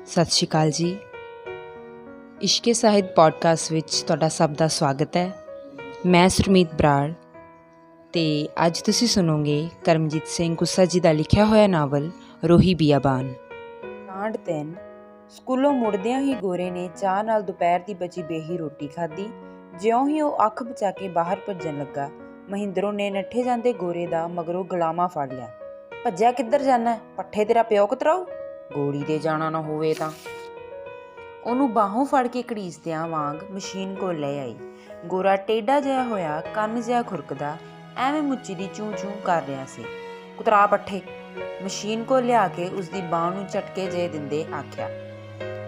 ਸਤਿ ਸ਼੍ਰੀ ਅਕਾਲ ਜੀ। ਇਸ਼ਕੇ ਸਾਹਿਤ ਪੋਡਕਾਸਟ ਵਿੱਚ ਤੁਹਾਡਾ ਸਭ ਦਾ ਸਵਾਗਤ ਹੈ। ਮੈਂ ਸੁਰਮੀਤ ਬਰਾੜ ਅਤੇ ਅੱਜ ਤੁਸੀਂ ਸੁਣੋਗੇ ਕਰਮਜੀਤ ਸਿੰਘ ਕੁੱਸਾ ਜੀ ਦਾ ਲਿਖਿਆ ਹੋਇਆ ਨਾਵਲ ਰੋਹੀ ਬੀਆਬਾਨ। ਕਾਂਡ 3। ਸਕੂਲੋਂ ਮੁੜਦਿਆਂ ਹੀ ਗੋਰੇ ਨੇ ਚਾਹ ਨਾਲ ਦੁਪਹਿਰ ਦੀ ਬਚੀ ਬੇਹੀ ਰੋਟੀ ਖਾਧੀ। ਜਿਉਂ ਹੀ ਉਹ ਅੱਖ ਬਚਾ ਕੇ ਬਾਹਰ ਭੱਜਣ ਲੱਗਾ, ਮਹਿੰਦਰੋਂ ਨੇ ਨੱਠੇ ਜਾਂਦੇ ਗੋਰੇ ਦਾ ਮਗਰੋਂ ਗੁਲਾਮਾ ਫੜ ਲਿਆ। ਭੱਜਿਆ ਕਿੱਧਰ ਜਾਣਾ? ਪੱਠੇ ਤੇਰਾ ਪਿਓ ਕਤਰਾਊ, ਗੋਲੀ ਦੇ ਜਾਣਾ ਨਾ ਹੋਵੇ ਤਾਂ। ਉਹਨੂੰ ਬਾਹੋਂ ਫੜ ਕੇ ਘੜੀਸਦਿਆਂ ਵਾਂਗ ਮਸ਼ੀਨ ਕੋਲ ਲੈ ਆਈ। ਗੋਰਾ ਟੇਢਾ ਜਿਹਾ ਹੋਇਆ, ਕੰਨ ਜਿਹਾ ਖੁਰਕਦਾ, ਐਵੇਂ ਮੁੱਚੀ ਦੀ ਚੂੰ ਚੂੰ ਕਰ ਰਿਹਾ ਸੀ। ਕੁਤਰਾ ਪੱਠੇ। ਮਸ਼ੀਨ ਕੋਲ ਲਿਆ ਕੇ ਉਸਦੀ ਬਾਂਹ ਨੂੰ ਝਟਕੇ ਜਿਹੇ ਦਿੰਦੇ ਆਖਿਆ।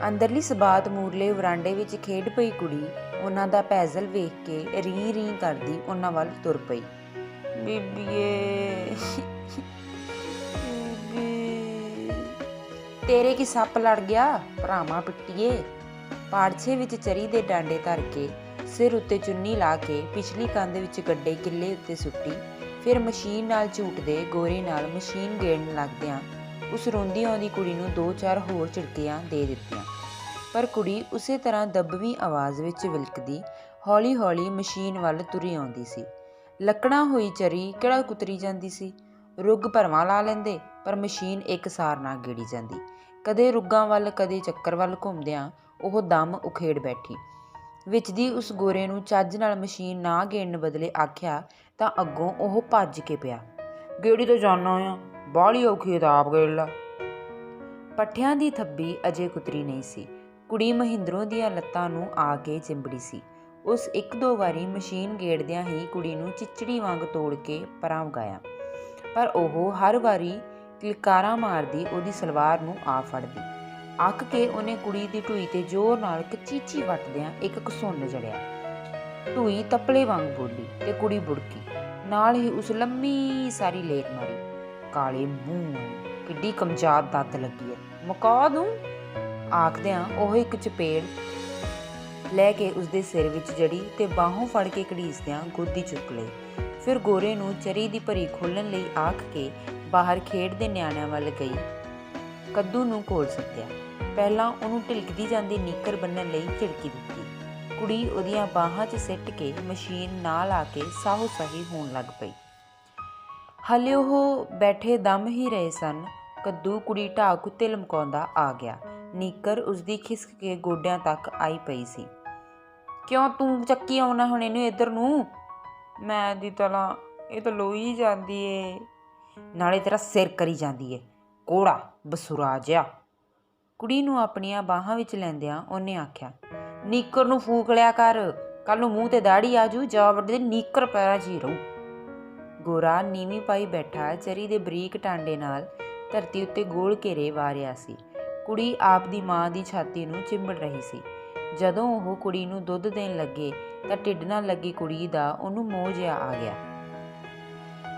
ਅੰਦਰਲੀ ਸਬਾਤ ਮੂਰਲੇ ਵਰਾਂਡੇ ਵਿੱਚ ਖੇਡ ਪਈ ਕੁੜੀ ਉਹਨਾਂ ਦਾ ਪੈਜ਼ਲ ਵੇਖ ਕੇ ਰੀਂ ਰੀਂ ਕਰਦੀ ਉਹਨਾਂ ਵੱਲ ਤੁਰ ਪਈ। ਬੀਬੀਏ, ਤੇਰੇ ਕੀ ਸੱਪ ਲੜ ਗਿਆ? ਭਰਾਵਾਂ ਪਿੱਟੀਏ। ਪਾੜਛੇ ਵਿੱਚ ਚਰੀ ਦੇ ਡਾਂਡੇ ਧਰ ਕੇ ਸਿਰ ਉੱਤੇ ਚੁੰਨੀ ਲਾ ਕੇ ਪਿਛਲੀ ਕੰਧ ਵਿੱਚ ਗੱਡੇ ਕਿੱਲੇ ਉੱਤੇ ਸੁੱਟੀ। ਫਿਰ ਮਸ਼ੀਨ ਨਾਲ ਝੂਟਦੇ ਗੋਰੇ ਨਾਲ ਮਸ਼ੀਨ ਗੇੜਨ ਲੱਗਦਿਆਂ ਉਸ ਰੋਂਦੀ ਆਉਂਦੀ ਕੁੜੀ ਨੂੰ 2-4 ਹੋਰ ਝਿੜਕੀਆਂ ਦੇ ਦਿੱਤੀਆਂ। ਪਰ ਕੁੜੀ ਉਸੇ ਤਰ੍ਹਾਂ ਦੱਬਵੀਂ ਆਵਾਜ਼ ਵਿੱਚ ਵਿਲਕਦੀ ਹੌਲੀ ਹੌਲੀ ਮਸ਼ੀਨ ਵੱਲ ਤੁਰੀ ਆਉਂਦੀ ਸੀ। ਲੱਕੜਾਂ ਹੋਈ ਚਰੀ ਕਿਹੜਾ ਕੁਤਰੀ ਜਾਂਦੀ ਸੀ। ਰੁੱਗ ਭਰਵਾਂ ਲਾ ਲੈਂਦੇ, ਪਰ ਮਸ਼ੀਨ ਇੱਕਸਾਰ ਨਾ ਗੇੜੀ ਜਾਂਦੀ। ਕਦੇ ਰੁੱਗਾਂ ਵੱਲ ਕਦੇ ਚੱਕਰ ਵੱਲ ਘੁੰਮਦਿਆਂ ਉਹ ਦਮ ਉਖੇੜ ਬੈਠੀ। ਵਿੱਚ ਦੀ ਉਸ ਗੋਰੇ ਨੂੰ ਚੱਜ ਨਾਲ ਮਸ਼ੀਨ ਨਾ ਗੇੜਨ ਬਦਲੇ ਆਖਿਆ ਤਾਂ ਅੱਗੋਂ ਉਹ ਭੱਜ ਕੇ ਪਿਆ। ਗੇੜੀ ਤੋਂ ਜਾਣਾ ਆ, ਬਾਹਲੀ ਔਖੀ ਤਾਂ ਆਪ ਗੇੜ ਲਾ। ਪੱਠਿਆਂ ਦੀ ਥੱਬੀ ਅਜੇ ਕੁਤਰੀ ਨਹੀਂ ਸੀ। ਕੁੜੀ ਮਹਿੰਦਰੋਂ ਦੀਆਂ ਲੱਤਾਂ ਨੂੰ ਆ ਕੇ ਚਿੰਬੜੀ ਸੀ। ਉਸ 1-2 ਵਾਰੀ ਮਸ਼ੀਨ ਗੇੜਦਿਆਂ ਹੀ ਕੁੜੀ ਨੂੰ ਚਿਚੜੀ ਵਾਂਗ ਤੋੜ ਕੇ ਪਰਾਂ ਵਗਾਇਆ, ਪਰ ਉਹ ਹਰ ਵਾਰੀ ਕਿਲਕਾਰਾਂ ਮਾਰਦੀ ਉਹਦੀ ਸਲਵਾਰ ਨੂੰ ਆ ਫੜਦੀ। ਅੱਕ ਕੇ ਉਹਨੇ ਕੁੜੀ ਦੀ ਢੂਈ ਤੇ ਜ਼ੋਰ ਨਾਲ ਕਚੀਚੀ ਵੱਟਦਿਆਂ ਇੱਕ ਘਸੁੰਨ ਜੜਿਆ। ਢੂਈ ਤਪਲੇ ਵਾਂਗ ਬੋਲੀ ਤੇ ਕੁੜੀ ਬੁੜਕੀ। ਨਾਲ ਹੀ ਉਸ ਲੰਮੀ ਸਾਰੀ ਲੇਕ ਮਾਰੀ। ਕਾਲੇ ਮੂੰਹ, ਕਿੱਡੀ ਕਮਜ਼ਾਤ ਦੱਤ ਲੱਗੀ ਹੈ, ਮੁਕਾ ਦੂੰ। ਆਖਦਿਆਂ ਉਹ ਇੱਕ ਚਪੇੜ ਲੈ ਕੇ ਉਸਦੇ ਸਿਰ ਵਿੱਚ ਜੜੀ ਤੇ ਬਾਹੋਂ ਫੜ ਕੇ ਘੜੀਸਦਿਆਂ ਗੋਦੀ ਚੁੱਕ ਲਈ। ਫਿਰ ਗੋਰੇ ਨੂੰ ਚਰੀ ਦੀ ਭਰੀ ਖੋਲ੍ਹਣ ਲਈ ਆਖ ਕੇ ਬਾਹਰ ਖੇਡਦੇ ਨਿਆਣਿਆਂ ਵੱਲ ਗਈ। ਕੱਦੂ ਨੂੰ ਕੋਲ ਸੱਦਿਆ। ਪਹਿਲਾਂ ਉਹਨੂੰ ਢਿਲਕਦੀ ਜਾਂਦੀ ਨੀਕਰ ਬੰਨ੍ਹਣ ਲਈ ਝਿੜਕੀ ਦਿੱਤੀ। ਕੁੜੀ ਉਹਦੀਆਂ ਬਾਹਾਂ 'ਚ ਸਿੱਟ ਕੇ ਮਸ਼ੀਨ ਨਾਲ ਆ ਕੇ ਸਾਹੋ ਸਾਹੀ ਹੋਣ ਲੱਗ ਪਈ। ਹਾਲੇ ਉਹ ਬੈਠੇ ਦਮ ਹੀ ਰਹੇ ਸਨ, ਕੱਦੂ ਕੁੜੀ ਢਾਕ ਉੱਤੇ ਲਮਕਾਉਂਦਾ ਆ ਗਿਆ। ਨੀਕਰ ਉਸਦੀ ਖਿਸਕ ਕੇ ਗੋਡਿਆਂ ਤੱਕ ਆਈ ਪਈ ਸੀ। ਕਿਉਂ ਤੂੰ ਚੱਕੀ ਆਉਣਾ ਹੁਣ ਇਹਨੂੰ ਇੱਧਰ ਨੂੰ? ਮੈਂ ਦੀ ਤਲਾ, ਇਹ ਤਾਂ ਲੋਈ ਜਾਂਦੀ ਏ। ਨਾਲੇ ਤੇਰਾ ਸਿਰ ਕਰੀ ਜਾਂਦੀ ਏ, ਕੋੜਾ ਬਸੁਰਾ ਜਿਹਾ। ਕੁੜੀ ਨੂੰ ਆਪਣੀਆਂ ਬਾਹਾਂ ਵਿੱਚ ਲੈਂਦਿਆਂ ਉਹਨੇ ਆਖਿਆ, ਨੀਕਰ ਨੂੰ ਫੂਕ ਲਿਆ ਕਰ, ਕੱਲ ਨੂੰ ਮੂੰਹ ਤੇ ਦਾੜੀ ਆਜੂ, ਜਾ ਵੱਡੇ ਨੀਕਰ ਪੈਰਾਂ 'ਚ ਹੀ ਰਹੂ। ਗੋਰਾ ਨੀਵੀਂ ਪਾਈ ਬੈਠਾ ਚਰੀ ਦੇ ਬਰੀਕ ਟਾਂਡੇ ਨਾਲ ਧਰਤੀ ਉੱਤੇ ਗੋਲ ਘੇਰੇ ਵਾਰਿਆ ਸੀ। ਕੁੜੀ ਆਪ ਦੀ ਮਾਂ ਦੀ ਛਾਤੀ ਨੂੰ ਚਿੰਬੜ ਰਹੀ ਸੀ। ਜਦੋਂ ਉਹ ਕੁੜੀ ਨੂੰ ਦੁੱਧ ਦੇਣ ਲੱਗੇ ਤਾਂ ਢਿੱਡ ਨਾਲ ਲੱਗੀ ਕੁੜੀ ਦਾ ਉਹਨੂੰ ਮੋਹ ਜਿਹਾ ਆ ਗਿਆ।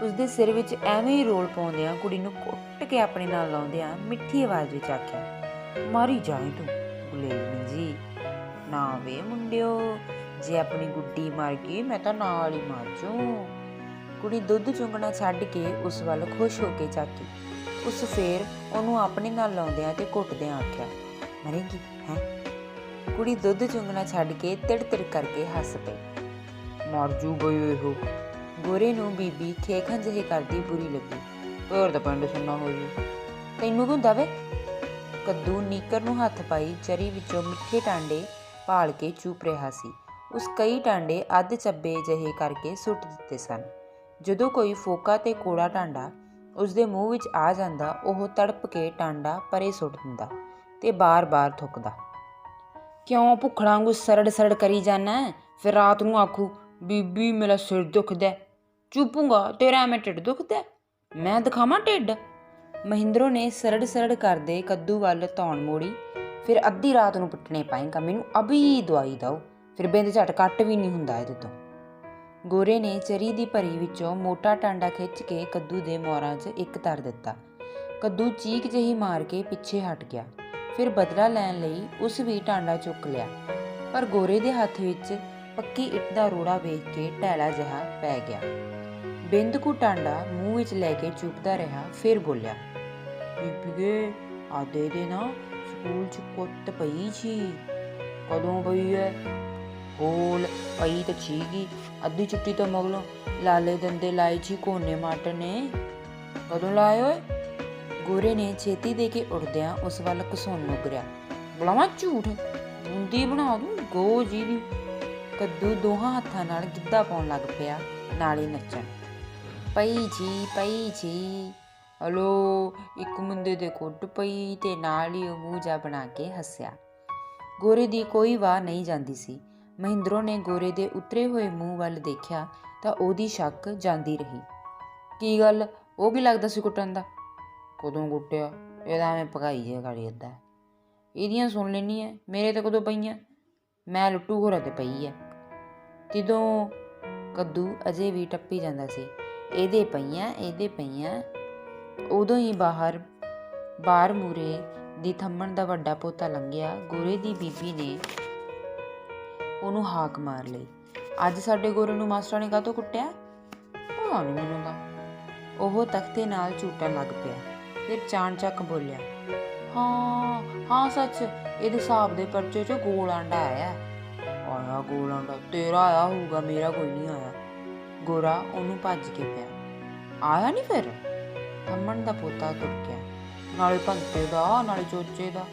ਉਸਦੇ ਸਿਰ ਵਿੱਚ ਐਵੇਂ ਹੀ ਰੋਲ ਪਾਉਂਦਿਆਂ ਕੁੜੀ ਨੂੰ ਕੁੱਟ ਕੇ ਆਪਣੇ ਨਾਲ ਲਾਉਂਦਿਆਂ ਮਿੱਠੀ ਆਵਾਜ਼ ਵਿੱਚ ਆਖਿਆ, ਮਾਰੀ ਜਾਏ ਤੂੰ ਗੁਲੇਲਣੀ ਜੀ। ਨਾ ਵੇ ਮੁੰਡਿਓ, ਜੇ ਆਪਣੀ ਗੁੱਡੀ ਮਰ ਗਈ ਮੈਂ ਤਾਂ ਨਾਲ ਹੀ ਮਰ ਜੂ। ਕੁੜੀ ਦੁੱਧ ਚੁੰਗਣਾ ਛੱਡ ਕੇ ਉਸ ਵੱਲ ਖੁਸ਼ ਹੋ ਕੇ ਝਾਕੀ। ਉਸ ਫੇਰ ਉਹਨੂੰ ਆਪਣੇ ਨਾਲ ਲਾਉਂਦਿਆਂ ਤੇ ਘੁੱਟਦਿਆਂ ਆਖਿਆ, ਮਰੇਗੀ ਹੈਂ? ਕੁੜੀ ਦੁੱਧ ਚੁੰਗਣਾ ਛੱਡ ਕੇ ਤਿੜ-ਤਿੜ ਕਰਕੇ ਹੱਸ ਪਈ। ਮਰ ਜੂ ਗਈ ਇਹੋ। ਗੋਰੇ ਨੂੰ ਬੀਬੀ ਖੇਖਣ ਜਿਹੀ ਕਰਦੀ ਬੁਰੀ ਲੱਗੀ। ਹੋਰ ਤਾਂ ਪਿੰਡ ਸੁਣਨਾ ਹੋ ਜੂ, ਤੈਨੂੰ ਕੀ ਹੁੰਦਾ ਵੇ? ਕੱਦੂ ਨੀਕਰ ਨੂੰ ਹੱਥ ਪਾਈ ਚਰੀ ਵਿੱਚੋਂ ਮਿੱਠੇ ਟਾਂਡੇ ਭਾਲ ਕੇ ਚੁੱਪ ਰਿਹਾ ਸੀ। ਉਸ ਕਈ ਟਾਂਡੇ ਅੱਧ ਚੱਬੇ ਜਿਹੇ ਕਰਕੇ ਸੁੱਟ ਦਿੱਤੇ ਸਨ। ਜਦੋਂ ਕੋਈ ਫੋਕਾ ਤੇ ਕੋੜਾ ਟਾਂਡਾ ਉਸਦੇ ਮੂੰਹ ਵਿੱਚ ਆ ਜਾਂਦਾ, ਉਹ ਤੜਪ ਕੇ ਟਾਂਡਾ ਪਰੇ ਸੁੱਟ ਦਿੰਦਾ ਤੇ ਬਾਰ-ਬਾਰ ਥੁੱਕਦਾ। ਕਿਉਂ ਭੁੱਖੜਾਂ ਵਾਂਗੂ ਸਰੜ ਕਰੀ ਜਾਨਾ? ਫਿਰ ਰਾਤ ਨੂੰ ਆਖੂ, ਬੀਬੀ ਮੇਰਾ ਸਿਰ ਦੁਖਦਾ। ਚੁੱਪੂਗਾ, ਤੇਰਾ ਐਵੇਂ ਢਿੱਡ ਦੁਖਦਾ? ਮੈਂ ਦਿਖਾਵਾਂ ਢਿੱਡ? ਮਹਿੰਦਰੋਂ ਨੇ ਸਰੜ ਕਰਦੇ ਕੱਦੂ ਵੱਲ ਧੌਣ ਮੋੜੀ। ਫਿਰ ਅੱਧੀ ਰਾਤ ਨੂੰ ਪਿੱਟਣੇ ਪਾਏਗਾ ਮੈਨੂੰ, ਅਭੀ ਦਵਾਈ ਦਓ, ਫਿਰ ਬਿੰਦ ਝਟ ਕੱਟ ਵੀ ਨਹੀਂ ਹੁੰਦਾ ਇਹਦੇ ਤੋਂ। ਗੋਰੇ ਨੇ ਚਰੀ ਦੀ ਭਰੀ ਵਿੱਚੋਂ ਮੋਟਾ ਟਾਂਡਾ ਖਿੱਚ ਕੇ ਕੱਦੂ ਦੇ ਮੋਰਾਂ 'ਚ ਇੱਕ ਧਰ ਦਿੱਤਾ। ਕੱਦੂ ਚੀਕ ਜਿਹੀ ਮਾਰ ਕੇ ਪਿੱਛੇ ਹਟ ਗਿਆ। ਫਿਰ ਬਦਲਾ ਲੈਣ ਲਈ ਉਸ ਵੀ ਟਾਂਡਾ ਚੁੱਕ ਲਿਆ, ਪਰ ਗੋਰੇ ਦੇ ਹੱਥ ਵਿੱਚ ਪੱਕੀ ਇੱਟ ਦਾ ਰੋੜਾ ਵੇਖ ਕੇ ਢੈਲਾ ਜਿਹਾ ਪੈ ਗਿਆ। ਬਿੰਦ ਕੁ ਟਾਂਡਾ ਮੂੰਹ ਵਿੱਚ ਲੈ ਕੇ ਚੁੱਪਦਾ ਰਿਹਾ। ਫਿਰ ਬੋਲਿਆ, ਬੀਬੀਏ ਆ ਦੇ ਨਾ, ਸਕੂਲ 'ਚ ਕੁੱਟ ਪਈ ਸੀ। ਕਦੋਂ ਪਈ ਐ? ਹੋਲ ਪਈ ਤਾਂ ਸੀਗੀ, ਅੱਧੀ ਛੁੱਟੀ ਤੋਂ ਮਗਰੋਂ ਲਾਲੇ ਦੰਦੇ ਲਾਏ ਸੀ ਕੋਨੇ ਮਾਟਰ ਨੇ। ਕਦੋਂ ਲਾਏ ਓਏ? ਗੋਰੇ ਨੇ ਛੇਤੀ ਦੇ ਕੇ ਉੱਠਦਿਆਂ ਉਸ ਵੱਲ ਘਸੁੰਨ ਉਗਰਿਆ। ਬੁਲਾਵਾਂ ਝੂਠ, ਬੂੰਦੀ ਬਣਾ ਦੂੰ ਗੋ ਜੀ ਦੀ। ਕੱਦੂ ਦੋਹਾਂ ਹੱਥਾਂ ਨਾਲ ਗਿੱਧਾ ਪਾਉਣ ਲੱਗ ਪਿਆ, ਨਾਲੇ ਨੱਚਣ। ਪਈ ਜੀ ਹਲੋ, ਇੱਕ ਮੁੰਡੇ ਦੇ ਕੁੱਟ ਪਈ ਤੇ ਨਾਲ ਹੀ ਉਹ ਮੂੰਹ ਜਾ ਬਣਾ ਕੇ ਹੱਸਿਆ। ਗੋਰੇ ਦੀ ਕੋਈ ਵਾਹ ਨਹੀਂ ਜਾਂਦੀ ਸੀ। ਮਹਿੰਦਰੋਂ ਨੇ ਗੋਰੇ ਦੇ ਉਤਰੇ ਹੋਏ ਮੂੰਹ ਵੱਲ ਦੇਖਿਆ ਤਾਂ ਉਹਦੀ ਸ਼ੱਕ ਜਾਂਦੀ ਰਹੀ। ਕੀ ਗੱਲ, ਉਹ ਕੀ ਲੱਗਦਾ ਸੀ ਕੁੱਟਣ ਦਾ? ਕਦੋਂ ਕੁੱਟਿਆ? ਇਹਦਾ ਐਵੇਂ ਭਗਾਈ ਜਿਹਾ ਕਰੀ ਜਾਂਦਾ। ਇਹਦੀਆਂ ਸੁਣ ਲੈਂਦੀ ਐ, ਮੇਰੇ ਤਾਂ ਕਦੋਂ ਪਈਆਂ? ਮੈਂ ਲੁੱਟੂ ਹੋਰਾਂ ਤੇ ਪਈ ਐ। ਕਿਦੋਂ? ਕੱਦੂ ਅਜੇ ਵੀ ਟੱਪੀ ਜਾਂਦਾ ਸੀ। ਇਹਦੇ ਪਈਆਂ। ਉਦੋਂ ਹੀ ਬਾਹਰ ਮੂਰੇ ਦੀ ਥੰਮਣ ਦਾ ਵੱਡਾ ਪੋਤਾ ਲੰਘਿਆ। ਗੋਰੇ ਦੀ ਬੀਬੀ ਨੇ ਉਹਨੂੰ ਹਾਕ ਮਾਰ ਲਈ। ਅੱਜ ਸਾਡੇ ਗੋਰੇ ਨੂੰ ਮਾਸਟਰਾਂ ਨੇ ਕਾਹਤੋਂ ਕੁੱਟਿਆ? ਪਤਾ ਨਹੀਂ ਮੈਨੂੰ ਤਾਂ। ਉਹ ਤਖਤੇ ਨਾਲ ਝੂਟਣ ਲੱਗ ਪਿਆ, ਫਿਰ ਚਾਣਚੱਕ ਬੋਲਿਆ, ਹਾਂ ਸੱਚ, ਇਹਦੇ ਹਿਸਾਬ ਦੇ ਪਰਚੇ 'ਚ ਗੋਲ ਆਂਡਾ ਆਇਆ। ਗੋਲ ਆਂਡਾ? ਤੇਰਾ ਆਇਆ ਹੋਊਗਾ, ਮੇਰਾ ਕੋਈ ਨਹੀਂ ਆਇਆ। ਗੋਰਾ ਉਹਨੂੰ ਭੱਜ ਕੇ ਪਿਆ। ਆਇਆ ਨਹੀਂ ਫਿਰ? ਥੰਮਣ ਦਾ ਪੋਤਾ ਤੁਰਕਿਆ। ਨਾਲੇ ਭੰਤੇ ਦਾ ਨਾਲੇ ਚੋਚੇ ਦਾ,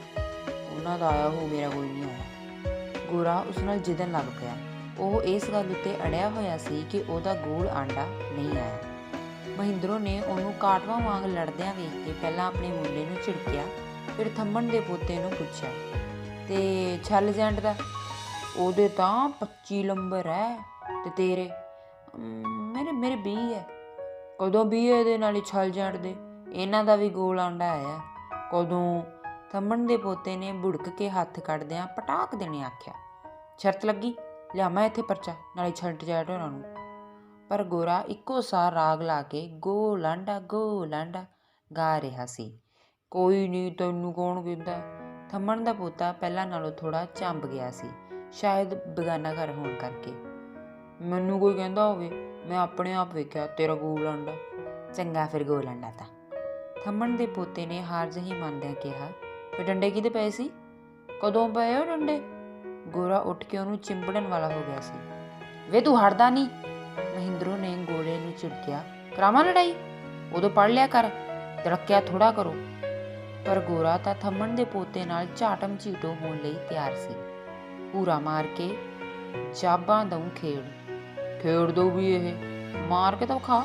ਉਹਨਾਂ ਦਾ ਆਇਆ ਹੋਊ, ਮੇਰਾ ਕੋਈ ਨਹੀਂ ਆਇਆ। ਗੋਰਾ ਉਸ ਨਾਲ ਜਿੱਦਣ ਲੱਗ ਪਿਆ। ਉਹ ਇਸ ਗੱਲ ਉੱਤੇ ਅੜਿਆ ਹੋਇਆ ਸੀ ਕਿ ਉਹਦਾ ਗੋਲ ਆਂਡਾ ਨਹੀਂ ਆਇਆ। ਮਹਿੰਦਰੋਂ ਨੇ ਉਹਨੂੰ ਕਾਟਵਾਂ ਵਾਂਗ ਲੜਦਿਆਂ ਵੇਖ ਕੇ ਪਹਿਲਾਂ ਆਪਣੇ ਮੁੰਡੇ ਨੂੰ ਝਿੜਕਿਆ, ਫਿਰ ਥੰਮਣ ਦੇ ਪੋਤੇ ਨੂੰ ਪੁੱਛਿਆ, ਤੇ ਛੱਲ ਜੈਂਟ ਦਾ? ਉਹਦੇ ਤਾਂ 25 ਨੰਬਰ ਹੈ, ਤੇ ਤੇਰੇ? ਮੇਰੇ 20 ਹੈ। ਕਦੋਂ 20 ਇਹਦੇ ਨਾਲ ਹੀ ਛੱਲ ਜੈਂਟ ਦੇ? ਇਹਨਾਂ ਦਾ ਵੀ ਗੋਲ ਆਂਡਾ ਆਇਆ। ਕਦੋਂ? ਥੰਮਣ ਦੇ ਪੋਤੇ ਨੇ ਬੁੜਕ ਕੇ ਹੱਥ ਕੱਢਦਿਆਂ ਪਟਾਕ ਦੇਣੇ ਆਖਿਆ। ਸ਼ਰਤ ਲੱਗੀ, ਲਿਆਵਾਂ ਇੱਥੇ ਪਰਚਾ, ਨਾਲੇ ਛੱਡ ਜੈਟ ਉਹਨਾਂ ਨੂੰ। ਪਰ ਗੋਰਾ ਇੱਕੋ ਸਾਰ ਰਾਗ ਲਾ ਕੇ ਗੋਲ ਆਂਡਾ ਗਾ ਰਿਹਾ ਸੀ। ਕੋਈ ਨਹੀਂ, ਤੈਨੂੰ ਕੌਣ ਕਹਿੰਦਾ? ਥੰਮਣ ਦਾ ਪੋਤਾ ਪਹਿਲਾਂ ਨਾਲੋਂ ਥੋੜ੍ਹਾ ਝੰਬ ਗਿਆ ਸੀ, ਸ਼ਾਇਦ ਬੇਗਾਨਾ ਘਰ ਹੋਣ ਕਰਕੇ। ਮੈਨੂੰ ਕੋਈ ਕਹਿੰਦਾ ਹੋਵੇ, ਮੈਂ ਆਪਣੇ ਆਪ ਵੇਖਿਆ ਤੇਰਾ ਗੋਲ ਆਂਡਾ। ਚੰਗਾ ਫਿਰ ਗੋਲ ਆਂਡਾ ਤਾਂ। ਥੰਮਣ ਦੇ ਪੋਤੇ ਨੇ ਹਾਰ ਜਿਹੀ ਮੰਨਦਿਆਂ ਕਿਹਾ। ਫਿਰ ਡੰਡੇ ਕਿਹਦੇ ਪਏ ਸੀ? ਕਦੋਂ ਪਏ ਉਹ ਡੰਡੇ? ਗੋਰਾ ਉੱਠ ਕੇ ਉਹਨੂੰ ਚਿੰਬੜਨ ਵਾਲਾ ਹੋ ਗਿਆ ਸੀ। ਵੇ ਤੂੰ ਹਟਦਾ ਨਹੀਂ, ਮਹਿੰਦਰੋਂ ਨੇ ਗੋਰੇ ਨੂੰ ਝਿੜਕਿਆ। ਕਰਾਵਾਂ ਲੜਾਈ? ਉਦੋਂ ਪੜ੍ਹ ਲਿਆ ਕਰ, ਤੜਕਿਆ ਥੋੜ੍ਹਾ ਕਰੋ। ਪਰ ਗੋਰਾ ਤਾਂ ਥੰਮਣ ਦੇ ਪੋਤੇ ਨਾਲ ਝਾਟਮ ਝੀਟੋ ਹੋਣ ਲਈ ਤਿਆਰ ਸੀ। ਪੂਰਾ ਮਾਰ ਕੇ ਜਾਬਾਂ ਦਊਂ ਖੇਡ ਦਊ ਵੀ ਇਹ, ਮਾਰ ਕੇ ਤਾਂ ਵਿਖਾ।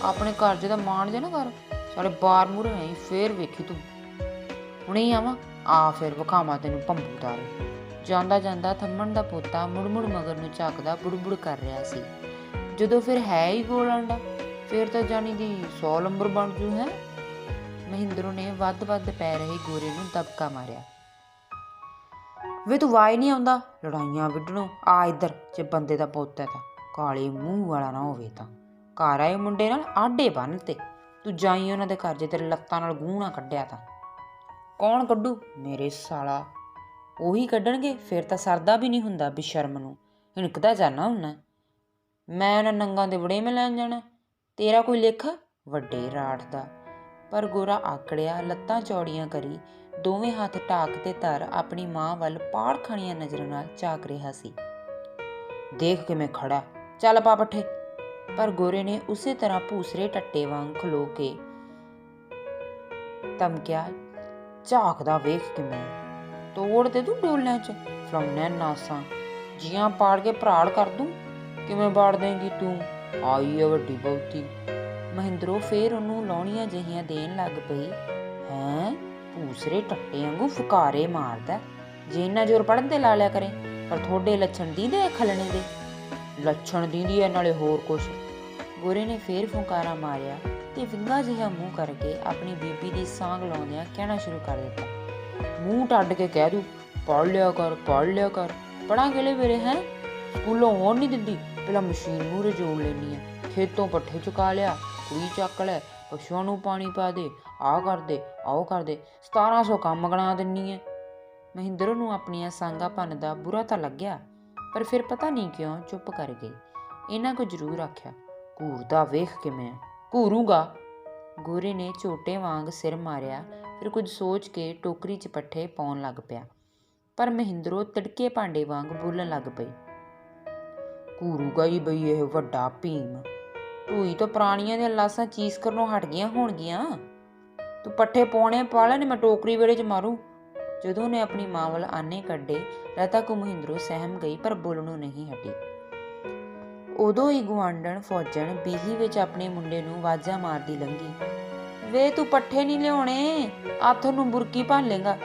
ਆਪਣੇ ਘਰ ਜਿਹਦਾ ਮਾਣ ਜੇ ਨਾ ਕਰ, ਸਾਡੇ ਬਾਰ ਮੂਹਰੇ ਆਈ, ਫੇਰ ਵੇਖੀ ਤੂੰ। ਹੁਣੇ ਆਵਾਂ? ਆ ਫਿਰ ਵਿਖਾਵਾਂ ਤੈਨੂੰ ਭੰਬੂ ਤਾਰੇ। ਜਾਂਦਾ ਥੰਮਣ ਦਾ ਪੋਤਾ ਮੁੜ ਮਗਰ ਨੂੰ ਝਾਕਦਾ ਬੁੜਬੁੜ ਕਰ ਰਿਹਾ ਸੀ। ਜਦੋਂ ਫਿਰ ਹੈ ਹੀ ਗੋਲ ਆਂਡਾ, ਫਿਰ ਤਾਂ ਜਾਣੀ ਦੀ 100 ਨੰਬਰ ਬਣ ਜੂ ਹੈ। ਮਹਿੰਦਰੋਂ ਨੇ ਵੱਧ ਪੈ ਰਹੇ ਗੋਰੇ ਨੂੰ ਦਬਕਾ ਮਾਰਿਆ। ਵੇ ਤੂੰ ਵਾਏ ਨਹੀਂ ਆਉਂਦਾ ਲੜਾਈਆਂ ਵਿੱਢਣੋਂ? ਆ ਇੱਧਰ, ਜੇ ਬੰਦੇ ਦਾ ਪੋਤਾ ਤਾਂ ਕਾਲੇ ਮੂੰਹ ਵਾਲਾ ਨਾ ਹੋਵੇ ਤਾਂ ਘਰ ਆਏ ਮੁੰਡੇ ਨਾਲ ਆਡੇ ਬੰਨ ਤੇ ਤੂੰ ਜਾਈ ਉਹਨਾਂ ਦੇ ਘਰ, ਜੇ ਤੇਰੇ ਲੱਤਾਂ ਨਾਲ ਗੂੰ ਨਾ ਕੱਢਿਆ ਤਾਂ। ਕੌਣ ਕੱਢੂ? ਮੇਰੇ ਸਾਲਾ ਉਹੀ ਕੱਢਣਗੇ। ਫਿਰ ਤਾਂ ਸਰਦਾ ਵੀ ਨਹੀਂ ਹੁੰਦਾ, ਬੇਸ਼ਰਮ ਨੂੰ ਹਿਣਕਦਾ ਜਾਣਾ ਹੁੰਦਾ। ਮੈਂ ਉਹਨਾਂ ਨੰਗਾਂ ਦੇ ਵੜੇਵੇਂ ਲੈਣ ਜਾਣਾ? ਤੇਰਾ ਕੋਈ ਲੇਖਾ ਵੱਡੇ ਰਾਠ ਦਾ। ਪਰ ਗੋਰਾ ਆਕੜਿਆ, ਲੱਤਾਂ ਚੌੜੀਆਂ ਕਰੀ, ਦੋਵੇਂ ਹੱਥ ਢਾਕ ਤੇ ਧਰ ਆਪਣੀ ਮਾਂ ਵੱਲ ਪਾੜ ਖਾਣੀਆਂ ਨਜ਼ਰਾਂ ਨਾਲ ਝਾਕ ਰਿਹਾ ਸੀ। ਦੇਖ ਕਿਵੇਂ ਖੜਾ, ਚੱਲ ਪਾ ਪੱਠੇ। ਪਰ ਗੋਰੇ ਨੇ ਉਸੇ ਤਰ੍ਹਾਂ ਭੂਸਰੇ ਟੱਟੇ ਵਾਂਗ ਖਲੋ ਕੇ ਧਮਕਿਆ। ਝਾਕਦਾ ਵੇਖ ਕਿਵੇਂ, ਤੋੜ ਦੇ ਦੂੰ ਡੋਲਿਆਂ 'ਚ, ਫਲਾਉਣਿਆਂ ਨਾਸਾਂ ਜੀਆਂ ਪਾੜ ਕੇ ਭਰਾੜ ਕਰ ਦੂੰ। ਕਿਵੇਂ ਬਾੜ ਦੇਂਗੀ ਤੂੰ? ਆਈ ਹੈ ਵੱਡੀ ਬਹੁਤੀ। ਮਹਿੰਦਰੋਂ ਫੇਰ ਉਹਨੂੰ ਲਾਉਣੀਆਂ ਜਿਹੀਆਂ ਦੇਣ ਲੱਗ ਪਈ। ਹੈਂ, ਭੂਸਰੇ ਟੱਟੇ ਵਾਂਗੂ ਫੁਕਾਰੇ ਮਾਰਦਾ। ਜੇ ਇੰਨਾ ਜ਼ੋਰ ਪੜ੍ਹਨ ਤੇ ਲਾ ਲਿਆ ਕਰੇ। ਪਰ ਤੁਹਾਡੇ ਲੱਛਣ ਦੀਂਦੇ ਖਲਣੇ ਦੇ? ਲੱਛਣ ਦੀਂਦੀ ਹੈ, ਨਾਲੇ ਹੋਰ ਕੁਛ। ਗੋਰੇ ਨੇ ਫੇਰ ਫੁੰਕਾਰਾ ਮਾਰਿਆ ਤੇ ਵਿੰਗਾ ਜਿਹਾ ਮੂੰਹ ਕਰਕੇ ਆਪਣੀ ਬੀਬੀ ਦੀ ਸਾਂਗ ਲਾਉਂਦਿਆਂ ਕਹਿਣਾ ਸ਼ੁਰੂ ਕਰ ਦਿੱਤਾ। ਮੂੰਹ ਟੱਡ ਕੇ ਕਹਿ ਦੂ, ਪੜ੍ਹ ਲਿਆ ਕਰ। ਪੜ੍ਹਾਂ ਕਿਹੜੇ ਵੇਲੇ ਹੈ? ਸਕੂਲੋਂ ਆਉਣ ਨਹੀਂ ਦਿੰਦੀ, ਪਹਿਲਾਂ ਮਸ਼ੀਨ ਮੂਹਰੇ ਜੋੜ ਲੈਂਦੀ ਆ। ਖੇਤੋਂ ਪੱਠੇ ਚੁਕਾ ਲਿਆ, ਕੁੜੀ ਚੱਕ ਲੈ, ਪਸ਼ੂਆਂ ਨੂੰ ਪਾਣੀ ਪਾ ਦੇ, ਆਹ ਕਰਦੇ 1700 ਕੰਮ ਗਣਾ ਦਿੰਨੀ ਐ। ਮਹਿੰਦਰ ਨੂੰ ਆਪਣੀਆਂ ਸਾਂਗਾਂ ਭੰਨਦਾ ਬੁਰਾ ਤਾਂ ਲੱਗਿਆ, ਪਰ ਫਿਰ ਪਤਾ ਨਹੀਂ ਕਿਉਂ ਚੁੱਪ ਕਰ ਗਈ। ਇਹਨਾਂ ਕੁ ਜ਼ਰੂਰ ਆਖਿਆ, ਘੂਰਦਾ ਵੇਖ ਕਿਵੇਂ? ਘੂਰੂਗਾ। ਗੋਰੇ ਨੇ ਝੋਟੇ ਵਾਂਗ ਸਿਰ ਮਾਰਿਆ, ਫਿਰ ਕੁਝ ਸੋਚ ਕੇ ਟੋਕਰੀ 'ਚ ਪੱਠੇ ਪਾਉਣ ਲੱਗ ਪਿਆ। ਪਰ ਮਹਿੰਦਰੋ ਤਿੜਕੇ ਭਾਂਡੇ ਵਾਂਗ ਬੋਲਣ ਲੱਗ ਪਈ, ਘੂਰੂਗਾ ਹੀ ਬਈ ਇਹ ਵੱਡਾ ਭੀਮ। ਢੂਈ ਤੋਂ ਪੁਰਾਣੀਆਂ ਦੀਆਂ ਲਾਸਾਂ ਚੀਸ ਕਰਨੋਂ ਹਟ ਗਈਆਂ ਹੋਣਗੀਆਂ। ਤੂੰ ਪੱਠੇ ਪਾਉਣੇ ਪਾ ਲੈ, ਮੈਂ ਟੋਕਰੀ ਵਿਹੜੇ 'ਚ ਮਾਰੂ। ਜਦੋਂ ਉਹਨੇ ਆਪਣੀ ਮਾਂ ਵੱਲ ਆਨੇ ਕੱਢੇ, ਲਤਾ ਕੁ ਮਹਿੰਦਰੋ ਸਹਿਮ ਗਈ, ਪਰ ਬੋਲਣੋਂ ਨਹੀਂ ਹਟੀ। ਉਦੋਂ ਹੀ ਗੁਆਂਢਣ ਫੌਜਣ ਬੀਹੀ ਵਿੱਚ ਆਪਣੇ ਮੁੰਡੇ ਨੂੰ ਆਵਾਜ਼ਾਂ ਮਾਰਦੀ ਲੰਘੀ, ਵੇ ਤੂੰ ਪੱਠੇ ਨਹੀਂ ਲਿਆਉਣੇ, ਹੱਥ ਨੂੰ ਬੁਰਕੀ ਭੰਨ ਲੇਗਾ,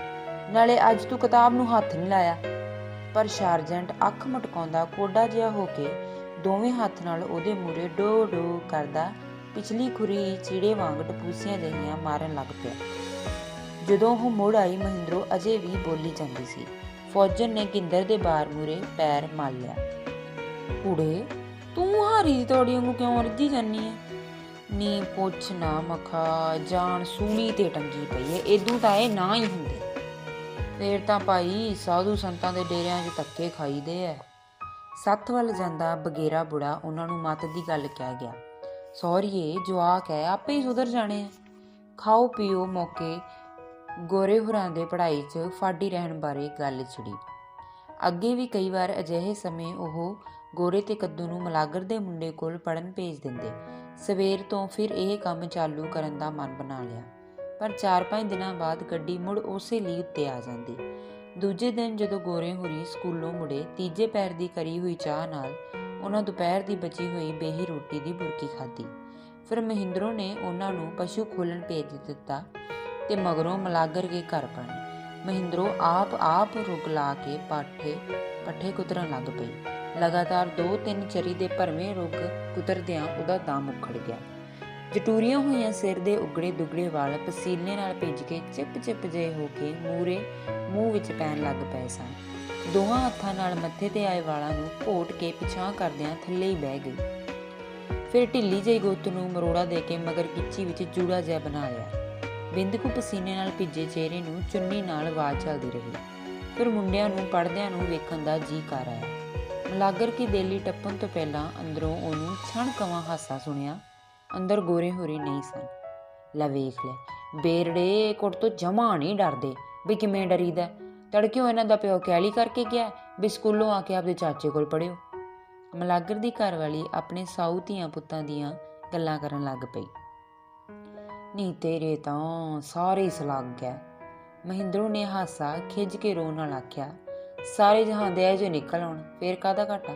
ਨਾਲੇ ਅੱਜ ਤੂੰ ਕਿਤਾਬ ਨੂੰ ਹੱਥ ਨਹੀਂ ਲਾਇਆ। ਪਰ ਸਾਰਜੈਂਟ ਅੱਖ ਮਟਕਾਉਂਦਾ ਕੋਡਾ ਜਿਹਾ ਹੋ ਕੇ ਦੋਵੇਂ ਹੱਥ ਨਾਲ ਉਹਦੇ ਮੂਹਰੇ ਡੋ ਡੋ ਕਰਦਾ ਪਿਛਲੀ ਖੁਰੀ ਚੀੜੇ ਵਾਂਗ ਟਪੂਸੀਆਂ ਜਿਹੀਆਂ ਮਾਰਨ ਲੱਗ ਪਿਆ। ਜਦੋਂ ਉਹ ਮੁੜ ਆਈ, ਮਹਿੰਦਰੋ ਅਜੇ ਵੀ ਬੋਲੀ ਜਾਂਦੀ ਸੀ। ਫੌਜਣ ਨੇ ਗਿੰਦਰ ਦੇ ਬਾਰ ਮੂਹਰੇ ਪੈਰ ਮਲ ਲਿਆ। ਕੁੜੇ, ਤੂੰ ਹਾਰੀ ਦੀ ਤੋੜੀ ਵਾਂਗੂ ਕਿਉਂ ਅਰਜੀ ਜਾਨੀ ਹੈ? ਨੀ ਪੁੱਛ ਨਾ ਮਖਾ, ਜਾਨ ਸੂਲੀ ਤੇ ਟੰਗੀ ਪਈ ਹੈ, ਇਦੋਂ ਤਾਂ ਇਹ ਨਾ ਹੀ ਹੁੰਦੇ। ਫੇਰ ਤਾਂ ਭਾਈ ਸਾਧੂ ਸੰਤਾਂ ਦੇ ਡੇਰਿਆਂ 'ਚ ਧੱਕੇ ਖਾਈਦੇ ਐ। ਸੱਥ ਵੱਲ ਜਾਂਦਾ ਬਗੇਰਾ ਬੁੜਾ ਉਹਨਾਂ ਨੂੰ ਮੱਤ ਦੀ ਗੱਲ ਕਹਿ ਗਿਆ, ਸੌਰੀਏ ਜਵਾਕ ਹੈ, ਆਪੇ ਹੀ ਸੁਧਰ ਜਾਣੇ ਆ। ਖਾਓ ਪੀਓ ਮੌਕੇ ਗੋਰੇ ਹੁਰਾਂ ਦੇ ਪੜ੍ਹਾਈ 'ਚ ਫਾਡੀ ਰਹਿਣ ਬਾਰੇ ਗੱਲ ਛਿੜੀ। ਅੱਗੇ ਵੀ ਕਈ ਵਾਰ ਅਜਿਹੇ ਸਮੇਂ ਉਹ ਗੋਰੇ ਤੇ ਕੱਦੂ ਨੂੰ ਮਲਾਗਰ ਦੇ ਮੁੰਡੇ ਕੋਲ ਪੜ੍ਹਨ ਭੇਜ ਦਿੰਦੇ। ਸਵੇਰ ਤੋਂ ਫਿਰ ਇਹ ਕੰਮ ਚਾਲੂ ਕਰਨ ਦਾ ਮਨ ਬਣਾ ਲਿਆ। ਪਰ 4-5 ਦਿਨਾਂ ਬਾਅਦ ਗੱਡੀ ਮੁੜ ਉਸੇ ਲੀਹ ਉੱਤੇ ਆ ਜਾਂਦੀ। ਦੂਜੇ ਦਿਨ ਜਦੋਂ ਗੋਰੇ ਹੋਰੀ ਸਕੂਲੋਂ ਮੁੜੇ, ਤੀਜੇ ਪੈਰ ਦੀ ਕਰੀ ਹੋਈ ਚਾਹ ਨਾਲ ਉਹਨਾਂ ਦੁਪਹਿਰ ਦੀ ਬਚੀ ਹੋਈ ਬੇਹੀ ਰੋਟੀ ਦੀ ਬੁਰਕੀ ਖਾਧੀ। ਫਿਰ ਮਹਿੰਦਰੋ ਨੇ ਉਹਨਾਂ ਨੂੰ ਪਸ਼ੂ ਖੋਲਣ ਭੇਜ ਦਿੱਤਾ ਤੇ ਮਗਰੋਂ ਮਲਾਗਰ ਕੇ ਘਰ ਬਣੇ। ਮਹਿੰਦਰੋ ਆਪ ਰੁਕ ਲਾ ਕੇ ਪੱਠੇ ਕੁਤਰਨ ਲੱਗ ਪਈ। ਲਗਾਤਾਰ 2-3 ਚਰੀ ਦੇ ਭਰਵੇਂ ਰੁੱਗ ਕੁਤਰਦਿਆਂ ਉਹਦਾ ਦਮ ਉਖੜ ਗਿਆ। ਜਟੂਰੀਆਂ ਹੋਈਆਂ ਸਿਰ ਦੇ ਉਗੜੇ ਦੁਗੜੇ ਵਾਲ ਪਸੀਨੇ ਨਾਲ ਭਿੱਜ ਕੇ ਚਿਪ ਜਿਹੇ ਹੋ ਕੇ ਮੂੰਹ ਵਿੱਚ ਪੈਣ ਲੱਗ ਪਏ ਸਨ। ਦੋਹਾਂ ਹੱਥਾਂ ਨਾਲ ਮੱਥੇ ਤੇ ਆਏ ਵਾਲਾਂ ਨੂੰ ਘੋਟ ਕੇ ਪਿਛਾਂਹ ਕਰਦਿਆਂ ਥੱਲੇ ਹੀ ਬਹਿ ਗਈ। ਫਿਰ ਢਿੱਲੀ ਜਿਹੀ ਗੁੱਤ ਨੂੰ ਮਰੋੜਾ ਦੇ ਕੇ ਮਗਰ ਕਿੱਚੀ ਵਿੱਚ ਜੂੜਾ ਜਿਹਾ ਬਣਾ ਲਿਆ। ਬਿੰਦਕੂ ਪਸੀਨੇ ਨਾਲ ਭਿੱਜੇ ਚਿਹਰੇ ਨੂੰ ਚੁੰਨੀ ਨਾਲ ਆਵਾਜ਼ ਚੱਲਦੀ ਰਹੀ। ਫਿਰ ਮੁੰਡਿਆਂ ਨੂੰ ਪੜ੍ਹਦਿਆਂ ਨੂੰ ਵੇਖਣ ਦਾ ਜੀ ਕਰ ਆਇਆ। ਮਲਾਗਰ ਕੀ ਦੇਲੀ ਟੱਪਣ ਤੋਂ ਪਹਿਲਾਂ ਅੰਦਰੋਂ ਉਹਨੂੰ ਛਣਕਵਾਂ ਹਾਸਾ ਸੁਣਿਆ। ਅੰਦਰ ਗੋਰੇ ਹੋਰੇ ਨਹੀਂ ਸਨ। ਲੈ ਵੇਖ ਲੈ, ਬੇਰੜੇ ਕੁੱਟ ਤੋਂ ਜਮਾ ਨਹੀਂ ਡਰਦੇ ਵੀ ਕਿਵੇਂ ਡਰੀਦਾ। ਤੜਕਿਓ ਇਹਨਾਂ ਦਾ ਪਿਓ ਕੈਲੀ ਕਰਕੇ ਗਿਆ ਵੀ ਸਕੂਲੋਂ ਆ ਕੇ ਆਪਦੇ ਚਾਚੇ ਕੋਲ ਪੜ੍ਹਿਓ। ਮਲਾਗਰ ਦੀ ਘਰਵਾਲੀ ਆਪਣੇ ਸਾਊ ਧੀਆਂ ਪੁੱਤਾਂ ਦੀਆਂ ਗੱਲਾਂ ਕਰਨ ਲੱਗ ਪਈ। ਨੀ ਤੇਰੇ ਤਾਂ ਸਾਰੇ ਸਲਾਗ ਗਿਆ। ਮਹਿੰਦਰੋ ਨੇ ਹਾਸਾ ਖਿੱਝ ਕੇ ਰੋਣ ਨਾਲ ਆਖਿਆ, ਸਾਰੇ ਜਹਾਨ ਦੇ ਜੋ ਨਿਕਲ ਆਉਣ, ਫੇਰ ਕਾਹਦਾ ਘਾਟਾ।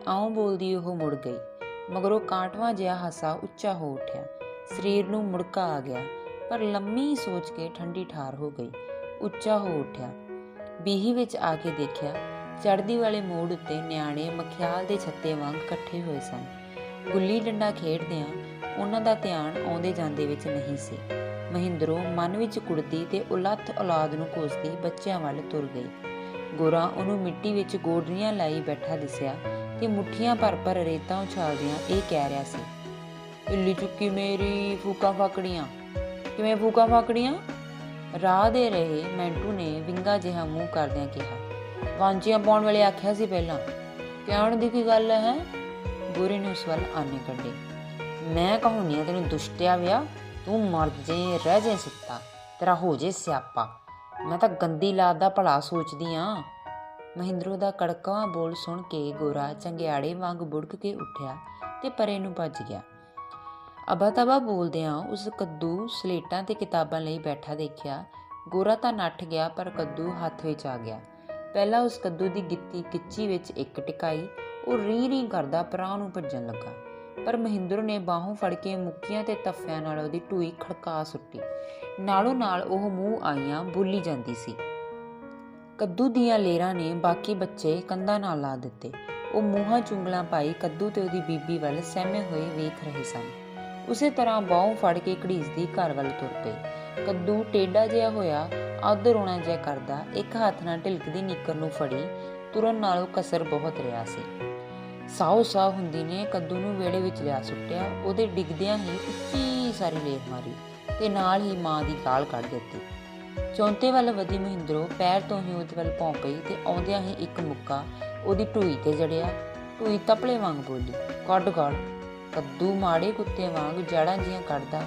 ਆਉਂ ਬੋਲਦੀ ਉਹ ਮੁੜ ਗਈ। ਮਗਰੋਂ ਕਾਂਟਵਾਂ ਜਿਹਾ ਹਾਸਾ ਉੱਚਾ ਹੋ ਉੱਠਿਆ। ਸਰੀਰ ਨੂੰ ਮੁੜਕਾ ਆ ਗਿਆ, ਪਰ ਲੰਮੀ ਸੋਚ ਕੇ ਠੰਡੀ ਠਾਰ ਹੋ ਗਈ। ਉੱਚਾ ਹੋ ਉੱਠਿਆ। ਬੀਹੀ ਵਿੱਚ ਆ ਕੇ ਦੇਖਿਆ, ਚੜ੍ਹਦੀ ਵਾਲੇ ਮੋੜ ਉੱਤੇ ਨਿਆਣੇ ਮਖਿਆਲ ਦੇ ਛੱਤੇ ਵਾਂਗ ਇਕੱਠੇ ਹੋਏ ਸਨ। ਗੁੱਲੀ ਡੰਡਾ ਖੇਡਦਿਆਂ ਉਹਨਾਂ ਦਾ ਧਿਆਨ ਆਉਂਦੇ ਜਾਂਦੇ ਵਿੱਚ ਨਹੀਂ ਸੀ। ਮਹਿੰਦਰੋ ਮਨ ਵਿੱਚ ਕੁੜਦੀ ਤੇ ਉਲੱਥ ਔਲਾਦ ਨੂੰ ਕੋਸਦੀ ਬੱਚਿਆਂ ਵੱਲ ਤੁਰ ਗਈ। ਗੋਰਾ ਉਹਨੂੰ ਮਿੱਟੀ ਵਿੱਚ ਗੋਡਰੀਆਂ ਲਾਈ ਬੈਠਾ ਦਿਸਿਆ ਤੇ ਮੁੱਠੀਆਂ ਭਰ ਰੇਤਾਂ ਉਛਾਲਦਿਆਂ ਇਹ ਕਹਿ ਰਿਹਾ ਸੀ, ਇੱਲੀ ਚੁੱਕੀ ਮੇਰੀ ਫੂਕਾਂ ਫਾਕੜੀਆਂ। ਕਿਵੇਂ ਫੂਕਾਂ ਫਾਕੜੀਆਂ? ਰਾਹ ਦੇ ਰਹੇ ਮੈਂਟੂ ਨੇ ਵਿੰਗਾ ਜਿਹਾ ਮੂੰਹ ਕਰਦਿਆਂ ਕਿਹਾ, ਵਾਂਝੀਆਂ ਪਾਉਣ ਵੇਲੇ ਆਖਿਆ ਸੀ ਪਹਿਲਾਂ, ਕਹਿਣ ਦੀ ਕੀ ਗੱਲ ਹੈ? ਗੋਰੇ ਨੇ ਉਸ ਵੱਲ ਆਨੇ ਕੱਢੇ। ਮੈਂ ਕਹਾਉਂਦੀ ਹਾਂ ਤੈਨੂੰ ਦੁਸ਼ਟਿਆ ਵਿਆ, ਤੂੰ ਮਰ ਜੇ ਰਹਿ ਜੇ ਸੁੱਤਾ, ਤੇਰਾ ਹੋ ਜੇ ਸਿਆਪਾ। ਮੈਂ ਤਾਂ ਗੰਦੀ ਲਾਦ ਦਾ ਭਲਾ ਸੋਚਦੀ ਹਾਂ। ਮਹਿੰਦਰੋ ਦਾ ਕੜਕਵਾਂ ਬੋਲ ਸੁਣ ਕੇ ਗੋਰਾ ਚੰਗਿਆੜੇ ਵਾਂਗ ਬੁੜਕ ਕੇ ਉੱਠਿਆ ਤੇ ਪਰੇ ਨੂੰ ਭੱਜ ਗਿਆ। ਅਬਾ ਤਬਾ ਬੋਲਦਿਆਂ ਉਸ ਕੱਦੂ ਸਲੇਟਾਂ ਤੇ ਕਿਤਾਬਾਂ ਲਈ ਬੈਠਾ ਦੇਖਿਆ। ਗੋਰਾ ਤਾਂ ਨੱਠ ਗਿਆ, ਪਰ ਕੱਦੂ ਹੱਥ ਵਿੱਚ ਆ ਗਿਆ। ਪਹਿਲਾਂ ਉਸ ਕੱਦੂ ਦੀ ਗਿੱਤੀ ਕਿੱਚੀ ਵਿੱਚ ਇੱਕ ਟਿਕਾਈ, ਉਹ ਰੀਂ ਕਰਦਾ ਪਰਾਂ ਨੂੰ ਭੱਜਣ ਲੱਗਾ। ਪਰ ਮਹਿੰਦਰੋ ਨੇ ਬਾਹੋਂ ਫੜ ਕੇ ਮੁੱਕੀਆਂ ਤੇ ਤੱਫਿਆਂ ਨਾਲ ਉਹਦੀ ਢੂਈ ਖੜਕਾ ਸੁੱਟੀ। ਨਾਲੋਂ ਨਾਲ ਉਹ ਮੂੰਹ ਆਈਆਂ ਬੋਲੀ ਜਾਂਦੀ ਸੀ। ਕੱਦੂ ਦੀਆਂ ਲੇਰਾਂ ਨੇ ਬਾਕੀ ਬੱਚੇ ਕੰਧਾਂ ਨਾਲ ਲਾ ਦਿੱਤੇ। ਉਹ ਮੂੰਹਾਂ ਚੁੰਗਲਾਂ ਪਾਈ ਕੱਦੂ ਤੇ ਉਹਦੀ ਬੀਬੀ ਵੱਲ ਸਹਿਮੇ ਹੋਏ ਵੇਖ ਰਹੇ ਸਨ। ਉਸੇ ਤਰ੍ਹਾਂ ਬਾਹੋਂ ਫੜ ਕੇ ਘੜੀਸਦੀ ਘਰ ਵੱਲ ਤੁਰ ਪਈ। ਕੱਦੂ ਟੇਢਾ ਜਿਹਾ ਹੋਇਆ, ਅੱਧ ਰੋਣਾ ਜਿਹਾ ਕਰਦਾ, ਇੱਕ ਹੱਥ ਨਾਲ ਢਿਲਕਦੀ ਨਿੱਕਰ ਨੂੰ ਫੜੀ ਤੁਰਨ ਨਾਲੋਂ ਕਸਰ ਬਹੁਤ ਰਿਹਾ ਸੀ। ਸਾਹ ਹੁੰਦੀ ਨੇ ਕੱਦੂ ਨੂੰ ਵਿਹੜੇ ਵਿੱਚ ਲਿਆ ਸੁੱਟਿਆ। ਉਹਦੇ ਡਿੱਗਦਿਆਂ ਹੀ ਉੱਚੀ ਸਾਰੀ ਲੇਰ ਮਾਰੀ ਤੇ ਨਾਲ ਹੀ ਮਾਂ ਦੀ ਗਾਲ ਕੱਢ ਦਿੱਤੀ। ਚੌਂਤੇ ਵੱਲ ਵਧੀ ਮਹਿੰਦਰੋ ਪੈਰ ਤੋਂ ਹੀ ਉਹਦੇ ਵੱਲ ਭੌਂ ਪਈ ਤੇ ਆਉਂਦਿਆਂ ਹੀ ਇੱਕ ਮੁੱਕਾ ਉਹਦੀ ਢੂਈ ਤੇ ਜੜਿਆ। ਢੂਈ ਤਪਲੇ ਵਾਂਗ ਬੋਲੀ, ਕੱਢ। ਕੱਦੂ ਮਾੜੇ ਕੁੱਤੇ ਵਾਂਗ ਜੜ੍ਹਾਂ ਜੀਆਂ ਕੱਢਦਾ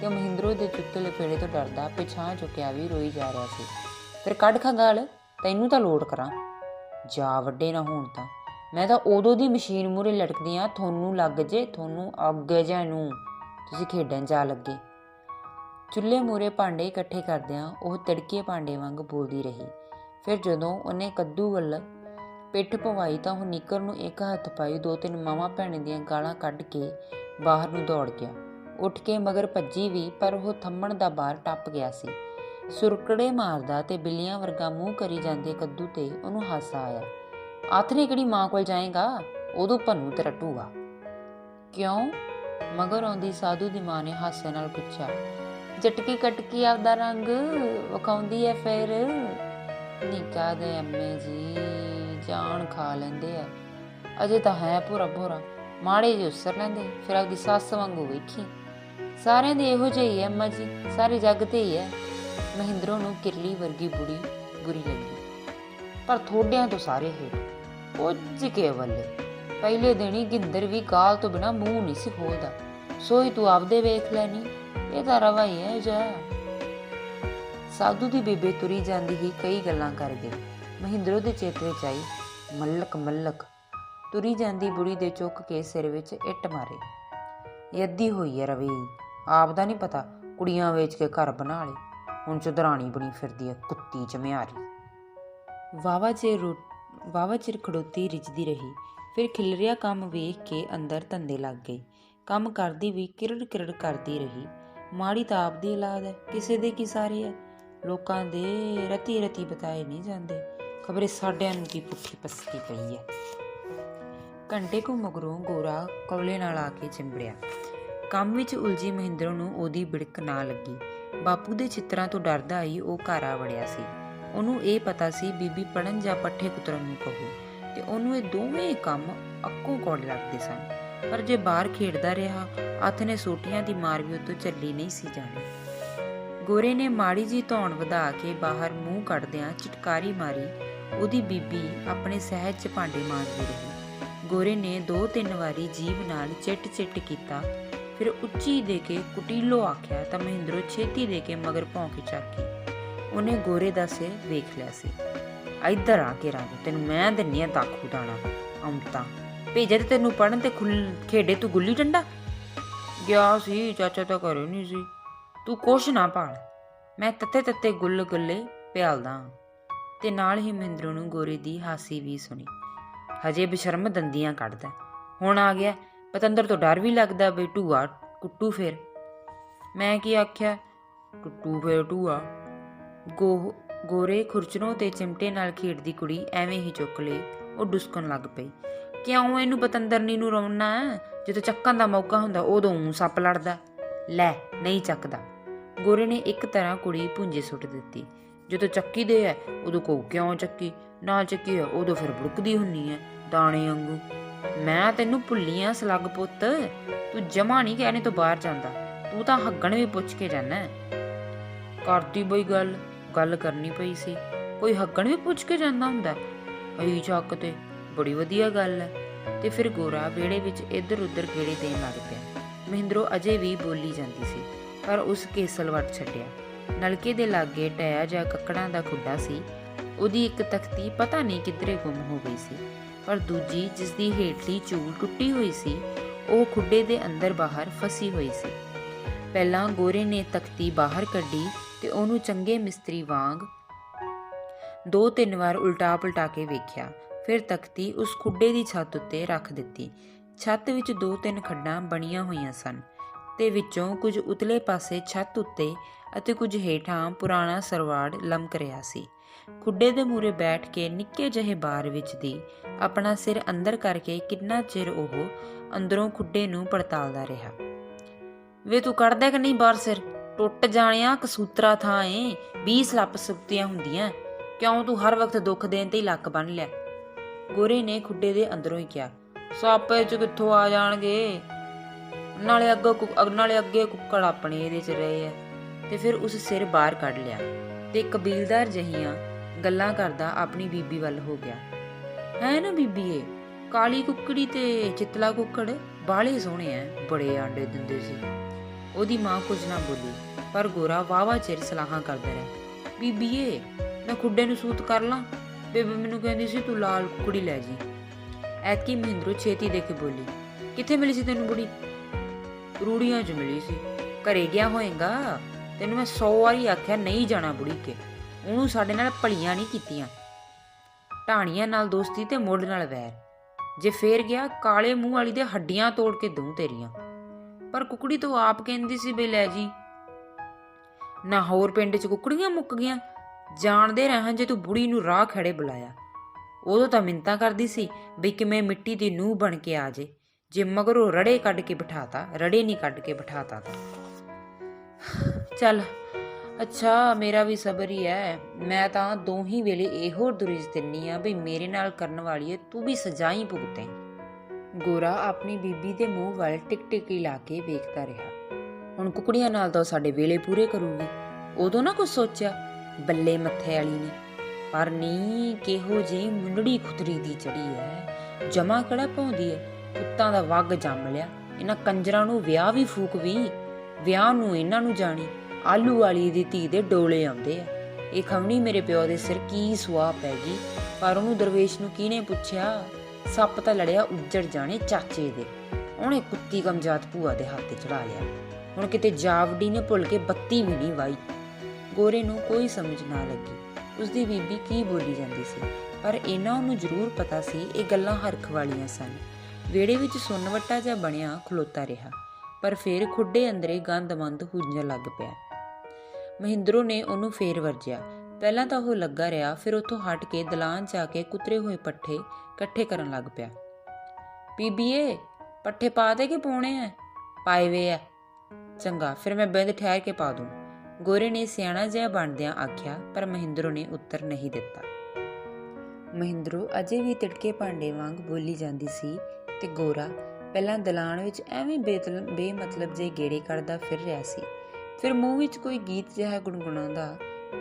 ਤੇ ਮਹਿੰਦਰੋ ਦੇ ਚੁੱਕੇ ਲਪੇੜੇ ਤੋਂ ਡਰਦਾ ਪਿਛਾਂਹ ਝੁਕਿਆ ਵੀ ਰੋਈ ਜਾ ਰਿਹਾ ਸੀ। ਫਿਰ ਕੱਢ ਖਾ ਗਾਲ, ਤੈਨੂੰ ਤਾਂ ਲੋੜ ਕਰਾਂ। ਜਾ ਵੱਡੇ ਨਾ ਹੋਣ ਤਾਂ ਮੈਂ ਤਾਂ ਉਦੋਂ ਦੀ ਮਸ਼ੀਨ ਮੂਹਰੇ ਲਟਕਦੀ ਹਾਂ, ਤੁਹਾਨੂੰ ਲੱਗ ਜੇ, ਤੁਹਾਨੂੰ ਅੱਗੇ ਜਾ ਨੂੰ ਤੁਸੀਂ ਖੇਡਣ ਜਾ ਲੱਗੇ। ਚੁੱਲ੍ਹੇ ਮੂਹਰੇ ਭਾਂਡੇ ਇਕੱਠੇ ਕਰਦਿਆਂ ਉਹ ਤਿੜਕੇ ਭਾਂਡੇ ਵਾਂਗ ਬੋਲਦੀ ਰਹੀ। ਫਿਰ ਜਦੋਂ ਉਹਨੇ ਕੱਦੂ ਵੱਲ ਪਿੱਠ ਪਵਾਈ ਤਾਂ ਉਹ ਨੀਕਰ ਨੂੰ ਇੱਕ ਹੱਥ ਪਾਈ 2-3 ਮਾਵਾਂ ਭੈਣ ਦੀਆਂ ਗਾਲਾਂ ਕੱਢ ਕੇ ਬਾਹਰ ਨੂੰ ਦੌੜ ਗਿਆ। ਉੱਠ ਕੇ ਮਗਰ ਭੱਜੀ ਵੀ, ਪਰ ਉਹ ਥੰਮਣ ਦਾ ਬਾਹਰ ਟੱਪ ਗਿਆ ਸੀ। ਸੁਰਕੜੇ ਮਾਰਦਾ ਤੇ ਬਿੱਲੀਆਂ ਵਰਗਾ ਮੂੰਹ ਕਰੀ ਜਾਂਦੇ ਕੱਦੂ ਤੇ ਉਹਨੂੰ ਹਾਸਾ ਆਇਆ। ਆਥਣੇ ਕਿਹੜੀ ਮਾਂ ਕੋਲ ਜਾਏਗਾ, ਉਦੋਂ ਭੰਨੂ ਤੇਰਾ ਟੂਆ। ਕਿਉਂ? ਮਗਰ ਆਉਂਦੀ ਸਾਧੂ ਦੀ ਮਾਂ ਨੇ ਹਾਸੇ ਨਾਲ ਪੁੱਛਿਆ। ਝਟਕੀ ਕਟਕੀ ਆਪਦਾ ਰੰਗ ਵਿਖਾਉਂਦੀ ਐ ਫਿਰ। ਨਿੱਕਾ ਦੇ ਅੰਮੇ ਜੀ ਜਾਨ ਖਾ ਲੈਂਦੇ ਆ, ਅਜੇ ਤਾਂ ਹੈ ਭੋਰਾ ਭੋਰਾ, ਮਾੜੇ ਜਿਹੇ ਉਸਰ ਲੈਂਦੇ, ਫਿਰ ਆਪਦੀ ਸੱਸ ਵਾਂਗੂ ਵੇਖੀ। ਸਾਰਿਆਂ ਦੀ ਇਹੋ ਜਿਹੀ ਹੈ ਅੰਮਾ ਜੀ, ਸਾਰੇ ਜੱਗ ਤੇ ਹੀ ਹੈ। ਮਹਿੰਦਰੋਂ ਨੂੰ ਕਿਰਲੀ ਵਰਗੀ ਬੁੜੀ ਬੁਰੀ ਲੱਗੀ। ਪਰ ਥੋੜਿਆਂ ਤੋਂ ਸਾਰੇ ਹੇਠ ਕੁਝ ਕੇ ਵੱਲੇ ਪਹਿਲੇ ਦਿਨ ਹੀ ਗਿੰਦਰ ਵੀ ਗਾਲ ਤੋਂ ਬਿਨਾਂ ਮੂੰਹ ਨਹੀਂ ਸੀ ਖੋਲਦਾ। ਸੋਈ ਤੂੰ ਆਪਦੇ ਵੇਖ ਲੈਣੀ, ਇਹ ਤਾਂ ਰਵਾ ਹੀ ਹੈ ਜਾ। ਸਾਧੂ ਦੀ ਬੇਬੇ ਤੁਰੀ ਜਾਂਦੀ ਹੀ ਕਈ ਗੱਲਾਂ ਕਰ ਗਈ। ਮਹਿੰਦਰੋਂ ਦੇ ਚੇਤੇ ਵਿੱਚ ਆਈ, ਮੱਲਕ ਮੱਲਕ। ਤੁਰੀ ਜਾਂਦੀ ਬੁੜੀ ਦੇ ਚੁੱਕ ਕੇ ਸਿਰ ਵਿੱਚ ਇੱਟ ਮਾਰੇ। ਯੱਦੀ ਹੋਈ ਹੈ ਰਵੇ, ਆਪਦਾ ਨਹੀਂ ਪਤਾ, ਕੁੜੀਆਂ ਵੇਚ ਕੇ ਘਰ ਬਣਾ ਲਏ, ਹੁਣ ਚੁਦਰਾਣੀ ਬਣੀ ਫਿਰਦੀ ਹੈ ਕੁੱਤੀ ਚਮਿਆਰੀ। ਵਾਹਵਾ ਚਿਰ ਖੜੋਤੀ ਰਿੱਝਦੀ ਰਹੀ। ਫਿਰ ਖਿਲਰਿਆ ਕੰਮ ਵੇਖ ਕੇ ਅੰਦਰ ਧੰਦੇ ਲੱਗ ਗਈ। ਕੰਮ ਕਰਦੀ ਵੀ ਕਿਰੜ ਕਿਰੜ ਕਰਦੀ ਰਹੀ। ਮਾੜੀ ਤਾਂ ਆਪਦੀ ਔਲਾਦ ਹੈ, ਕਿਸੇ ਦੇ ਕੀ ਸਾਰੇ ਹੈ। ਲੋਕਾਂ ਦੇ ਰਤੀ ਰਤੀ ਬਤਾਏ ਨਹੀਂ ਜਾਂਦੇ, ਖਬਰੇ ਸਾਡਿਆਂ ਨੂੰ ਕੀ ਪੁੱਠੀ ਪਸਕੀ ਪਈ ਹੈ। ਘੰਟੇ ਕੁ ਮਗਰੋਂ ਗੋਰਾ ਕੌਲੇ ਨਾਲ ਆ ਕੇ ਚਿੰਬੜਿਆ। ਕੰਮ ਵਿੱਚ ਉਲਝੀ ਮਹਿੰਦਰੋਂ ਨੂੰ ਉਹਦੀ ਬਿੜਕ ਨਾ ਲੱਗੀ। ਬਾਪੂ ਦੇ ਚਿੱਤਰਾਂ ਤੋਂ ਡਰਦਾ ਹੀ ਉਹ ਘਰ ਆ ਵੜਿਆ ਸੀ। ਉਹਨੂੰ ਇਹ ਪਤਾ ਸੀ ਬੀਬੀ ਪੜਨ ਜਾਂ ਪੱਠੇ ਕੁਤਰਨ ਨੂੰ ਕਹੂ, ਤੇ ਉਹਨੂੰ ਇਹ ਦੋਵੇਂ ਕੰਮ ਅੱਕੋਂ ਕੌੜੇ ਲੱਗਦੇ ਸਨ। ਪਰ ਜੇ ਬਾਹਰ ਖੇਡਦਾ ਰਿਹਾ, ਹੱਥ ਨੇ ਸੋਟੀਆਂ ਦੀ ਮਾਰ ਵੀ ਉੱਤੋਂ ਚੱਲੀ ਨਹੀਂ ਸੀ ਜਾਣੀ। ਗੋਰੇ ਨੇ ਮਾੜੀ ਜੀ ਧੌਣ ਵਧਾ ਕੇ ਬਾਹਰ ਮੂੰਹ ਕੱਢਦਿਆਂ ਚਿਟਕਾਰੀ ਮਾਰੀ। ਉਹਦੀ ਬੀਬੀ ਆਪਣੇ ਸਹਿਜ 'ਚ ਭਾਂਡੇ ਮਾਂਜਦੀ ਰਹੀ। ਗੋਰੇ ਨੇ 2-3 ਵਾਰੀ ਜੀਭ ਨਾਲ ਚਿੱਟ ਚਿੱਟ ਕੀਤਾ, ਫਿਰ ਉੱਚੀ ਦੇ ਕੇ ਕੁਟੀਲੋ ਆਖਿਆ ਤਾਂ ਮਹਿੰਦਰੋਂ ਛੇਤੀ ਦੇ ਕੇ ਮਗਰ ਭੌਂ ਕੇ ਝਾਕੀ। ਉਹਨੇ ਗੋਰੇ ਦਾ ਸਿਰ ਵੇਖ ਲਿਆ ਸੀ। ਇੱਧਰ ਆ ਕੇ ਰੰਗ, ਤੈਨੂੰ ਮੈਂ ਦਿੰਨੀ ਆ ਦਾਖੂ ਦਾਣਾ। ਆਉਂਦਾ ਭੇਜਿਆ ਤੇ ਤੈਨੂੰ ਪੜਨ ਤੇ ਖੇਡੇ ਤੂੰ ਗੁੱਲੀ ਡੰਡਾ ਗਿਆ ਸੀ। ਚਾਚਾ ਤਾਂ ਘਰੇ ਨਹੀਂ ਸੀ। ਤੂੰ ਕੁਛ ਨਾ ਭਾਲ, ਮੈਂ ਤੱਤੇ ਗੁੱਲ ਗੁੱਲੇ ਪਿਆਲਦਾ। ਤੇ ਨਾਲ ਹੀ ਮਹਿੰਦਰੋਂ ਨੂੰ ਗੋਰੇ ਦੀ ਹਾਸੀ ਵੀ ਸੁਣੀ। ਹਜੇ ਬਸ਼ਰਮ ਦੰਦੀਆਂ ਕੱਢਦਾ, ਹੁਣ ਆ ਗਿਆ ਪਤੰਦਰ ਤੋਂ ਡਰ ਵੀ ਲੱਗਦਾ ਬਈ ਟੂਆ ਕੁੱਟੂ। ਫਿਰ ਮੈਂ ਕੀ ਆਖਿਆ, ਟੁੱਟੂ ਫਿਰ ਟੂਆ। ਗੋਰੇ ਖੁਰਚਣੋਂ ਤੇ ਚਿਮਟੇ ਨਾਲ ਖੇਡਦੀ ਕੁੜੀ ਐਵੇਂ ਹੀ ਚੁੱਕ ਲਈ। ਉਹ ਡੁਸਕਣ ਲੱਗ ਪਈ। ਕਿਉਂ ਇਹਨੂੰ ਪਤੰਦਰਨੀ ਨੂੰ ਰੋਣਾ? ਜਦੋਂ ਚੱਕਣ ਦਾ ਮੌਕਾ ਹੁੰਦਾ ਉਦੋਂ ਸੱਪ ਲੜਦਾ। ਲੈ ਨਹੀਂ ਚੱਕਦਾ। ਗੋਰੇ ਨੇ ਇੱਕ ਤਰ੍ਹਾਂ ਕੁੜੀ ਭੁੰਜੇ ਸੁੱਟ ਦਿੱਤੀ। ਜਦੋਂ ਚੱਕੀ ਦੇ ਹੈ ਉਦੋਂ ਕਹੂ ਕਿਉਂ ਚੱਕੀ, ਨਾ ਚੱਕੀ ਹੈ ਉਦੋਂ ਫਿਰ ਬੁੜਕਦੀ ਹੁੰਨੀ ਹੈ ਦਾਣੇ ਵਾਂਗੂ। ਮੈਂ ਤੈਨੂੰ ਭੁੱਲੀ ਆ ਸਲੱਗ ਪੁੱਤ, ਤੂੰ ਜਮਾ ਨਹੀਂ ਕਹਿਣੇ ਤੋਂ ਬਾਹਰ ਜਾਂਦਾ। ਤੂੰ ਤਾਂ ਹੱਗਣ ਵੀ ਪੁੱਛ ਕੇ ਜਾਣਾ। ਕਰਦੀ ਬਈ ਗੱਲ ਕਰਨੀ ਪਈ ਸੀ। ਕੋਈ ਹੱਗਣ ਵੀ ਪੁੱਛ ਕੇ ਜਾਂਦਾ ਹੁੰਦਾ? ਅਈ ਚੱਕ ਤੇ ਬੜੀ ਵਧੀਆ ਗੱਲ ਹੈ। ਤੇ ਫਿਰ ਗੋਰਾ ਵਿਹੜੇ ਵਿੱਚ ਇੱਧਰ ਉੱਧਰ ਗੇੜੇ ਦੇਣ ਲੱਗ ਪਿਆ। ਮਹਿੰਦਰੋਂ ਅਜੇ ਵੀ ਬੋਲੀ ਜਾਂਦੀ ਸੀ, ਪਰ ਉਸ ਕੇਸਲ ਵੱਟ ਛੱਡਿਆ। ਨਲਕੇ ਦੇ ਲਾਗੇ ਟਾਇਆ ਜਾਂ ਕੱਕੜਾਂ ਦਾ ਖੁੱਡਾ ਸੀ। ਉਹਦੀ ਇੱਕ ਤਖਤੀ ਪਤਾ ਨਹੀਂ ਕਿੱਧਰੇ ਗੁੰਮ ਹੋ ਗਈ ਸੀ, ਪਰ ਦੂਜੀ ਜਿਸ ਦੀ ਹੇਠਲੀ ਚੂਲ ਟੁੱਟੀ ਹੋਈ ਸੀ ਉਹ ਖੁੱਡੇ ਦੇ ਅੰਦਰ ਬਾਹਰ ਫਸੀ ਹੋਈ ਸੀ। ਪਹਿਲਾਂ ਗੋਰੇ ਨੇ ਤਖਤੀ ਬਾਹਰ ਕੱਢੀ ਤੇ ਉਹਨੂੰ ਚੰਗੇ ਮਿਸਤਰੀ ਵਾਂਗ 2-3 ਵਾਰ ਉਲਟਾ ਪਲਟਾ ਕੇ ਵੇਖਿਆ। ਫਿਰ ਤਖਤੀ ਉਸ ਖੁੱਡੇ ਦੀ ਛੱਤ ਉੱਤੇ ਰੱਖ ਦਿੱਤੀ। ਛੱਤ ਵਿੱਚ 2-3 ਖੱਡਾਂ ਬਣੀਆਂ ਹੋਈਆਂ ਸਨ ਤੇ ਵਿੱਚੋਂ ਕੁਝ ਉਤਲੇ ਪਾਸੇ ਛੱਤ ਉੱਤੇ ਅਤੇ ਕੁਝ ਹੇਠਾਂ ਪੁਰਾਣਾ ਸਰਵਾੜ ਲਮਕ ਰਿਹਾ ਸੀ। ਖੁੱਡੇ ਦੇ ਮੂਹਰੇ ਬੈਠ ਕੇ ਨਿੱਕੇ ਜਿਹੇ ਬਾਰ ਵਿੱਚ ਦੀ ਆਪਣਾ ਸਿਰ ਅੰਦਰ ਕਰਕੇ ਕਿੰਨਾ ਚਿਰ ਉਹ ਅੰਦਰੋਂ ਖੁੱਡੇ ਨੂੰ ਪੜਤਾਲਦਾ ਰਿਹਾ। ਵੇ ਤੂੰ ਕੱਢਦਾ ਕਿ ਨਹੀਂ ਬਾਹਰ ਸਿਰ? ਟੁੱਟ ਜਾਣਿਆ ਕਸੂਤਰਾ ਥਾਂ ਏ, 20 ਸਲੱਪ ਸੁੱਤੀਆਂ ਹੁੰਦੀਆਂ। ਕਿਉਂ ਤੂੰ ਹਰ ਵਕਤ ਦੁੱਖ ਦੇਣ ਤੇ ਹੀ ਲੱਕ ਬੰਨ ਲਿਆ? ਗੋਰੇ ਨੇ ਖੁੱਡੇ ਦੇ ਅੰਦਰੋਂ ਹੀ ਕਿਹਾ। ਸੱਪ ਇਹ 'ਚ ਕਿੱਥੋਂ ਆ ਜਾਣਗੇ, ਨਾਲੇ ਅੱਗੇ ਕੁੱਕੜ ਆਪਣੇ ਇਹਦੇ 'ਚ ਰਹੇ ਆ। ਤੇ ਫਿਰ ਉਸ ਸਿਰ ਬਾਹਰ ਕੱਢ ਲਿਆ ਤੇ ਕਬੀਲਦਾਰ ਜਹੀਆਂ ਗੱਲਾਂ ਕਰਦਾ ਆਪਣੀ ਬੀਬੀ ਵੱਲ ਹੋ ਗਿਆ। ਹੈ ਨਾ ਬੀਬੀਏ, ਕਾਲੀ ਕੁੱਕੜੀ ਤੇ ਚਿੱਤਲਾ ਕੁੱਕੜ ਬਾਹਲੇ ਸੋਹਣੇ ਐ, ਬੜੇ ਆਂਡੇ ਦਿੰਦੇ ਸੀ। ਉਹਦੀ ਮਾਂ ਕੁਝ ਨਾ ਬੋਲੀ, ਪਰ ਗੋਰਾ ਵਾਹਵਾ ਚਿਰ ਸਲਾਹਾਂ ਕਰਦਾ ਰਿਹਾ। ਬੀਬੀਏ, ਮੈਂ ਖੁੱਡੇ ਨੂੰ ਸੂਤ ਕਰ ਲਾਂ, ਬੇਬੇ ਮੈਨੂੰ ਕਹਿੰਦੀ ਸੀ ਤੂੰ ਲਾਲ ਕੁਕੜੀ ਲੈ ਜੀ। ਐਤਕੀ ਮਹਿੰਦਰੂ ਛੇਤੀ ਦੇ ਕੇ ਬੋਲੀ, ਕਿੱਥੇ ਮਿਲੀ ਸੀ ਤੈਨੂੰ ਬੁੜੀ? ਰੂੜੀਆਂ 'ਚ ਮਿਲੀ ਸੀ। ਘਰੇ ਗਿਆ ਹੋਏਗਾ, ਤੈਨੂੰ ਮੈਂ 100 ਵਾਰੀ ਆਖਿਆ ਨਹੀਂ ਜਾਣਾ ਬੁੜੀ ਕੇ। ਉਹਨੂੰ ਸਾਡੇ ਨਾਲ ਭਲੀਆਂ ਨਹੀਂ ਕੀਤੀਆਂ, ਢਾਣੀਆਂ ਨਾਲ ਦੋਸਤੀ ਤੇ ਮੁੱਢ ਨਾਲ ਵੈਰ। ਜੇ ਫੇਰ ਗਿਆ ਕਾਲੇ ਮੂੰਹ ਵਾਲੀ ਦੇ ਹੱਡੀਆਂ ਤੋੜ ਕੇ ਦਊਂ ਤੇਰੀਆਂ। ਪਰ ਕੁਕੜੀ ਤੋਂ ਆਪ ਕਹਿੰਦੀ ਸੀ ਬਈ ਲੈ ਜੀ। ਨਾ ਹੋਰ ਪਿੰਡ 'ਚ ਕੁਕੜੀਆਂ ਮੁੱਕ ਗਈਆਂ, ਜਾਣਦੇ ਰਹਿਣ ਜੇ ਤੂੰ ਬੁੜੀ ਨੂੰ ਰਾਹ ਖੜੇ ਬੁਲਾਇਆ। ਉਦੋਂ ਤਾਂ ਮਿੰਨਤਾਂ ਕਰਦੀ ਸੀ ਬਈ ਕਿਵੇਂ ਮਿੱਟੀ ਦੀ ਨੂੰਹ ਬਣ ਕੇ ਆ ਜੇ ਮਗਰੋਂ ਰੜੇ ਕੱਢ ਕੇ ਬਿਠਾਤਾ, ਰੜੇ ਨਹੀਂ ਕੱਢ ਕੇ ਬਿਠਾਤਾ ਤਾਂ ਚੱਲ ਅੱਛਾ, ਮੇਰਾ ਵੀ ਸਬਰ ਹੀ ਹੈ। ਮੈਂ ਤਾਂ ਦੋਹੀ ਵੇਲੇ ਇਹੋ ਦੁਰੀਜ ਦਿੰਨੀ ਆ ਬਈ ਮੇਰੇ ਨਾਲ ਕਰਨ ਵਾਲੀਏ ਤੂੰ ਵੀ ਸਜ਼ਾ ਹੀ ਭੁਗਤੇ। ਗੋਰਾ ਆਪਣੀ ਬੀਬੀ ਦੇ ਮੂੰਹ ਵੱਲ ਟਿਕ ਲਾ ਕੇ ਵੇਖਦਾ ਰਿਹਾ। ਹੁਣ ਕੁਕੜੀਆਂ ਨਾਲ ਤਾਂ ਸਾਡੇ ਵੇਲੇ ਪੂਰੇ ਕਰੂਗੀ। ਉਦੋਂ ਨਾ ਕੁਛ ਸੋਚਿਆ ਬੱਲੇ ਮੱਥੇ ਵਾਲੀ ਨੇ, ਪਰ ਨੀ ਕਿਹੋ ਜਿਹੀ ਮੁੰਡੜੀ ਖੁਤਰੀ ਦੀ ਚੜੀ ਹੈ, ਜਮਾ ਕਿਹੜਾ ਪਾਉਂਦੀ ਹੈ। ਕੁੱਤਾਂ ਦਾ ਵੱਗ ਜੰਮ ਲਿਆ। ਇਹਨਾਂ ਕੰਜਰਾਂ ਨੂੰ ਵਿਆਹ ਵੀ ਫੂਕ ਵੀ, ਵਿਆਹ ਨੂੰ ਇਹਨਾਂ ਨੂੰ ਜਾਣੀ। ਆਲੂ ਵਾਲੀ ਦੀ ਧੀ ਦੇ ਡੋਲੇ ਆਉਂਦੇ ਆ। ਇਹ ਖਵਣੀ ਮੇਰੇ ਪਿਓ ਦੇ ਸਿਰ ਕੀ ਸੁਆਹ ਪੈ ਗਈ, ਪਰ ਉਹਨੂੰ ਦਰਵੇਸ਼ ਨੂੰ ਕਿਹਨੇ ਪੁੱਛਿਆ? ਸੱਪ ਤਾਂ ਲੜਿਆ ਉੱਜੜ ਜਾਣੇ ਚਾਚੇ ਦੇ, ਉਹਨੇ ਕੁੱਤੀ ਕਮਜਾਤ ਭੂਆ ਦੇ ਹੱਥ ਤੇ ਚੜਾ ਲਿਆ। ਹੁਣ ਕਿਤੇ ਜਾਵੜੀ ਨੇ ਭੁੱਲ ਕੇ ਬੱਤੀ ਵੀ ਨਹੀਂ ਵਾਈ। ਗੋਰੇ ਨੂੰ ਕੋਈ ਸਮਝ ਨਾ ਲੱਗੀ ਉਸਦੀ ਬੀਬੀ ਕੀ ਬੋਲੀ ਜਾਂਦੀ ਸੀ, ਪਰ ਇਹਨਾਂ ਉਹਨੂੰ ਜ਼ਰੂਰ ਪਤਾ ਸੀ ਇਹ ਗੱਲਾਂ ਹਰਖ ਵਾਲੀਆਂ ਸਨ। ਵਿਹੜੇ ਵਿੱਚ ਸੁੰਨਵੱਟਾ ਜਿਹਾ ਬਣਿਆ ਖਲੋਤਾ ਰਿਹਾ, ਪਰ ਫੇਰ ਖੁੱਡੇ ਅੰਦਰੇ ਗੰਦ-ਮੰਦ ਹੁੰਜਣ ਲੱਗ ਪਿਆ। ਮਹਿੰਦਰੋਂ ਨੇ ਉਹਨੂੰ ਫੇਰ ਵਰਜਿਆ। ਪਹਿਲਾਂ ਤਾਂ ਉਹ ਲੱਗਾ ਰਿਹਾ, ਫਿਰ ਉੱਥੋਂ ਹਟ ਕੇ ਦਲਾਨ 'ਚ ਆ ਕੇ ਕੁਤਰੇ ਹੋਏ ਪੱਠੇ ਇਕੱਠੇ ਕਰਨ ਲੱਗ ਪਿਆ। ਬੀਬੀਏ, ਪੱਠੇ ਪਾ ਦੇ ਕਿ ਪਾਉਣੇ ਐ? ਪਾਏ ਵੇ ਐ। ਚੰਗਾ, ਫਿਰ ਮੈਂ ਬਿੰਦ ਠਹਿਰ ਕੇ ਪਾ ਦੂੰ, ਗੋਰੇ ਨੇ ਸਿਆਣਾ ਜਿਹਾ ਬਣਦਿਆਂ ਆਖਿਆ, ਪਰ ਮਹਿੰਦਰੋਂ ਨੇ ਉੱਤਰ ਨਹੀਂ ਦਿੱਤਾ। ਮਹਿੰਦਰੋਂ ਅਜੇ ਵੀ ਤਿੜਕੇ ਭਾਂਡੇ ਵਾਂਗ ਬੋਲੀ ਜਾਂਦੀ ਸੀ ਤੇ ਗੋਰਾ ਪਹਿਲਾਂ ਦਲਾਨ ਵਿੱਚ ਐਵੇਂ ਬੇਮਤਲਬ ਜਿਹੇ ਗੇੜੇ ਕੱਢਦਾ ਫਿਰ ਰਿਹਾ ਸੀ। ਫਿਰ ਮੂੰਹ ਵਿੱਚ ਕੋਈ ਗੀਤ ਜਿਹਾ ਗੁਣਗੁਣਾਉਂਦਾ,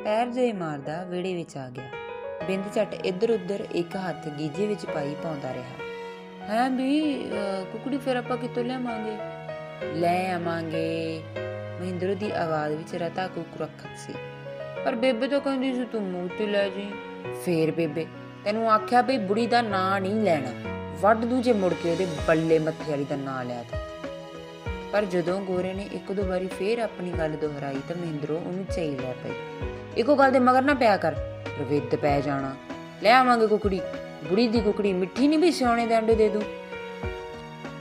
ਪੈਰ ਜਿਹੇ ਮਾਰਦਾ ਵਿਹੜੇ ਵਿੱਚ ਆ ਗਿਆ। ਬਿੰਦ ਝੱਟ ਇੱਧਰ ਉੱਧਰ ਇੱਕ ਹੱਥ ਗੀਜੇ ਵਿੱਚ ਪਾਈ ਪਾਉਂਦਾ ਰਿਹਾ। ਹੈ ਵੀ ਕੁਕੜੀ ਫਿਰ ਆਪਾਂ ਕਿੱਥੋਂ ਲਿਆਵਾਂਗੇ? ਲੈ ਆਵਾਂਗੇ, ਮਹਿੰਦਰੋਂ ਦੀ ਆਵਾਜ਼ ਵਿੱਚ ਰਤਾ ਕੁਕਰਖਤ ਸੀ। ਪਰ ਬੇਬੇ ਤਾਂ ਕਹਿੰਦੀ ਸੀ ਤੂੰ ਮੂੰਹ ਤੇ ਲੈ ਜੀ। ਫੇਰ ਬੇਬੇ ਤੈਨੂੰ ਆਖਿਆ ਬਈ ਬੁੜੀ ਦਾ ਨਾਂ ਨਹੀਂ ਲੈਣਾ, ਵੱਢ ਦੂੰ ਜੇ ਮੁੜ ਕੇ ਉਹਦੇ ਬੱਲੇ ਮੱਥੇ ਵਾਲੀ ਦਾ ਨਾਂ ਲਿਆ ਤਾਂ। ਪਰ ਜਦੋਂ ਗੋਰੇ ਨੇ ਇੱਕ ਦੋ ਵਾਰੀ ਫੇਰ ਆਪਣੀ ਗੱਲ ਦੁਹਰਾਈ ਤਾਂ ਮਹਿੰਦਰੋਂ ਉਹਨੂੰ ਝਈ ਲੈ ਪਈ। ਇੱਕੋ ਗੱਲ ਦੇ ਮਗਰ ਨਾ ਪਿਆ ਕਰ, ਰਵਿੱਦ ਪੈ ਜਾਣਾ। ਲੈ ਆਵਾਂਗੇ ਕੁਕੜੀ, ਬੁੜੀ ਦੀ ਕੁਕੜੀ ਮਿੱਠੀ ਨਹੀਂ ਵੀ ਸਿਆਣੇ ਦੇ ਅੰਡੇ ਦੇ ਦੂੰ।